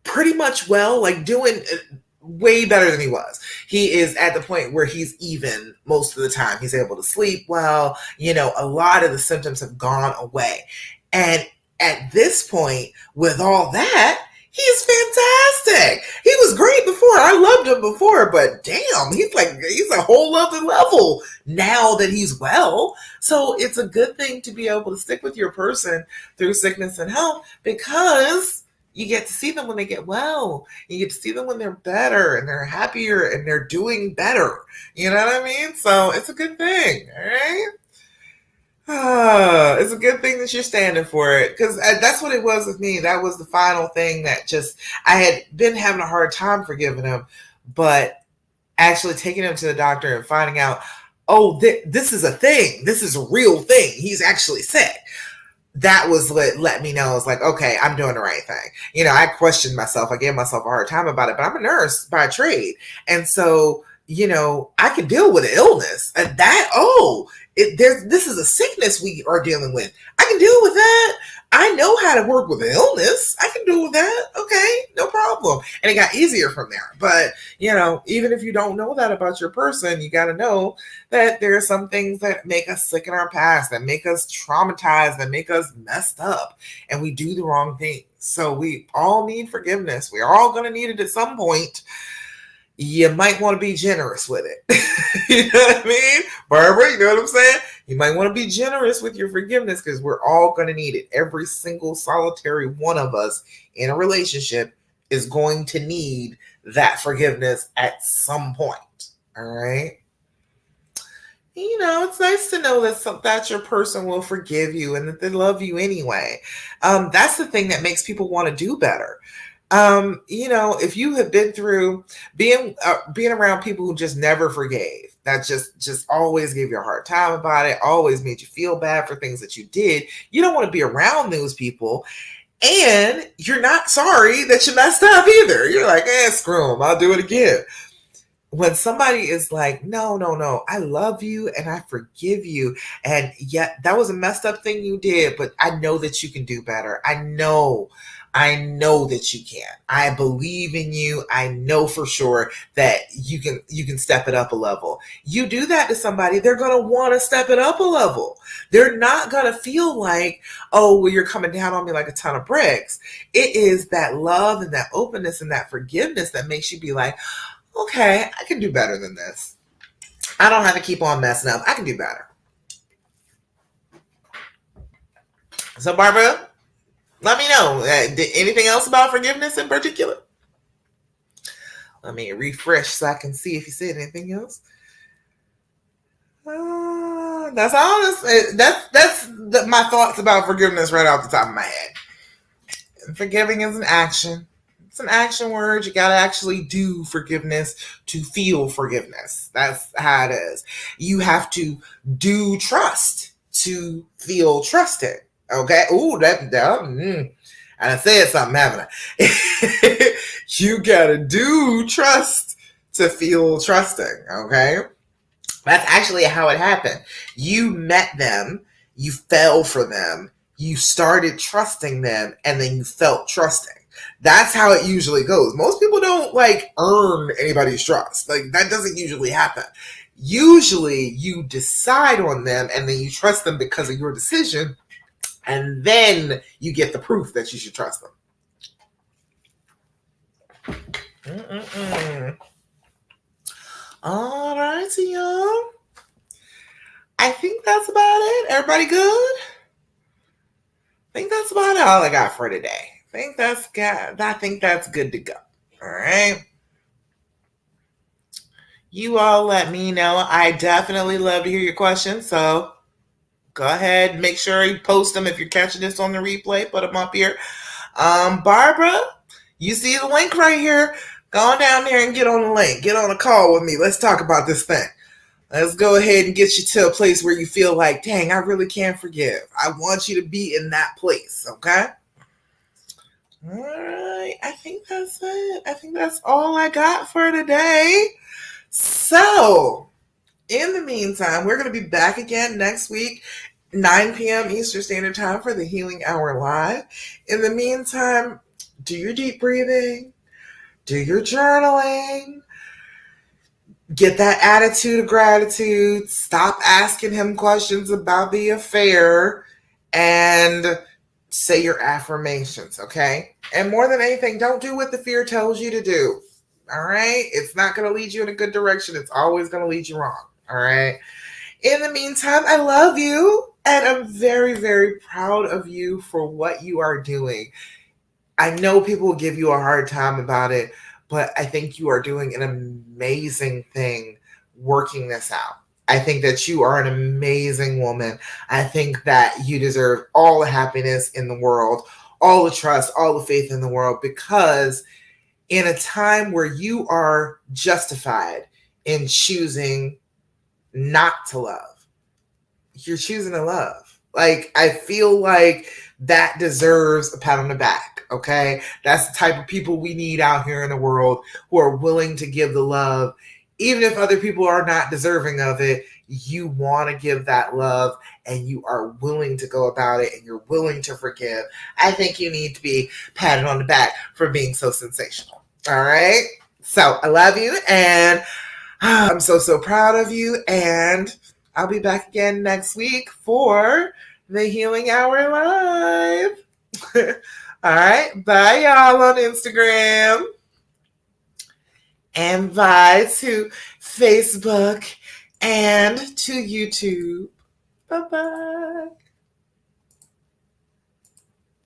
pretty much well, like doing way better than he was. He is at the point where he's even most of the time. He's able to sleep well. A lot of the symptoms have gone away. And at this point, with all that, he's fantastic. He was great before. I loved him before, but damn, he's a whole other level now that he's well. So it's a good thing to be able to stick with your person through sickness and health, because you get to see them when they get well. You get to see them when they're better and they're happier and they're doing better. You know what I mean? So it's a good thing, all right? It's a good thing that you're standing for it, because that's what it was with me. That was the final thing that just, I had been having a hard time forgiving him, but actually taking him to the doctor and finding out, oh, this is a thing. This is a real thing. He's actually sick. That was what let me know. I was like, okay, I'm doing the right thing. I questioned myself. I gave myself a hard time about it, but I'm a nurse by trade. And so, I can deal with an illness. And this is a sickness we are dealing with. I can deal with that. I know how to work with an illness. I can deal with that. Okay, no problem. And it got easier from there. But, even if you don't know that about your person, you got to know that there are some things that make us sick in our past, that make us traumatized, that make us messed up, and we do the wrong things. So we all need forgiveness. We're all going to need it at some point. You might want to be generous with it. You know what I mean? Barbara, you know what I'm saying? You might want to be generous with your forgiveness, because we're all going to need it. Every single solitary one of us in a relationship is going to need that forgiveness at some point. All right? It's nice to know that your person will forgive you and that they love you anyway. That's the thing that makes people want to do better. If you have been through being around people who just never forgave, that just always gave you a hard time about it, always made you feel bad for things that you did, you don't want to be around those people. And you're not sorry that you messed up either. You're like, screw them, I'll do it again. When somebody is like, no, I love you and I forgive you, and yet that was a messed up thing you did, but I know that you can do better. I know that you can. I believe in you. I know for sure that you can step it up a level. You do that to somebody, they're going to want to step it up a level. They're not going to feel like, oh, well, you're coming down on me like a ton of bricks. It is that love and that openness and that forgiveness that makes you be like, okay, I can do better than this. I don't have to keep on messing up. I can do better. So, Barbara, let me know. Anything else about forgiveness in particular? Let me refresh so I can see if you said anything else. That's all. That's my thoughts about forgiveness right off the top of my head. Forgiving is an action. It's an action word. You got to actually do forgiveness to feel forgiveness. That's how it is. You have to do trust to feel trusted. Okay. Ooh, I said something, haven't I? You got to do trust to feel trusting. Okay. That's actually how it happened. You met them, you fell for them, you started trusting them, and then you felt trusting. That's how it usually goes. Most people don't earn anybody's trust. That doesn't usually happen. Usually you decide on them and then you trust them because of your decision, and then you get the proof that you should trust them. All right, so y'all. I think that's about it. Everybody good? I think that's about all I got for today. I think that's good to go. All right. You all let me know. I definitely love to hear your questions. So go ahead. Make sure you post them if you're catching this on the replay. Put them up here. Barbara, you see the link right here. Go on down there and get on the link. Get on a call with me. Let's talk about this thing. Let's go ahead and get you to a place where you feel like, dang, I really can't forgive. I want you to be in that place, okay? All right. I think that's it. I think that's all I got for today. So, in the meantime, we're going to be back again next week, 9 p.m. Eastern Standard Time for the Healing Hour Live. In the meantime, do your deep breathing, do your journaling, get that attitude of gratitude, stop asking him questions about the affair, and say your affirmations, okay? And more than anything, don't do what the fear tells you to do. All right? It's not going to lead you in a good direction. It's always going to lead you wrong. All right? In the meantime, I love you and I'm very, very proud of you for what you are doing. I know people will give you a hard time about it, but I think you are doing an amazing thing working this out. I think that you are an amazing woman. I think that you deserve all the happiness in the world, all the trust, all the faith in the world, because in a time where you are justified in choosing not to love, you're choosing to love. Like, I feel like that deserves a pat on the back, okay? That's the type of people we need out here in the world who are willing to give the love. Even if other people are not deserving of it, you want to give that love and you are willing to go about it and you're willing to forgive. I think you need to be patted on the back for being so sensational. All right? So I love you and I'm so, so proud of you. And I'll be back again next week for the Healing Hour Live. All right. Bye, y'all, on Instagram. And bye to Facebook and to YouTube. Bye-bye.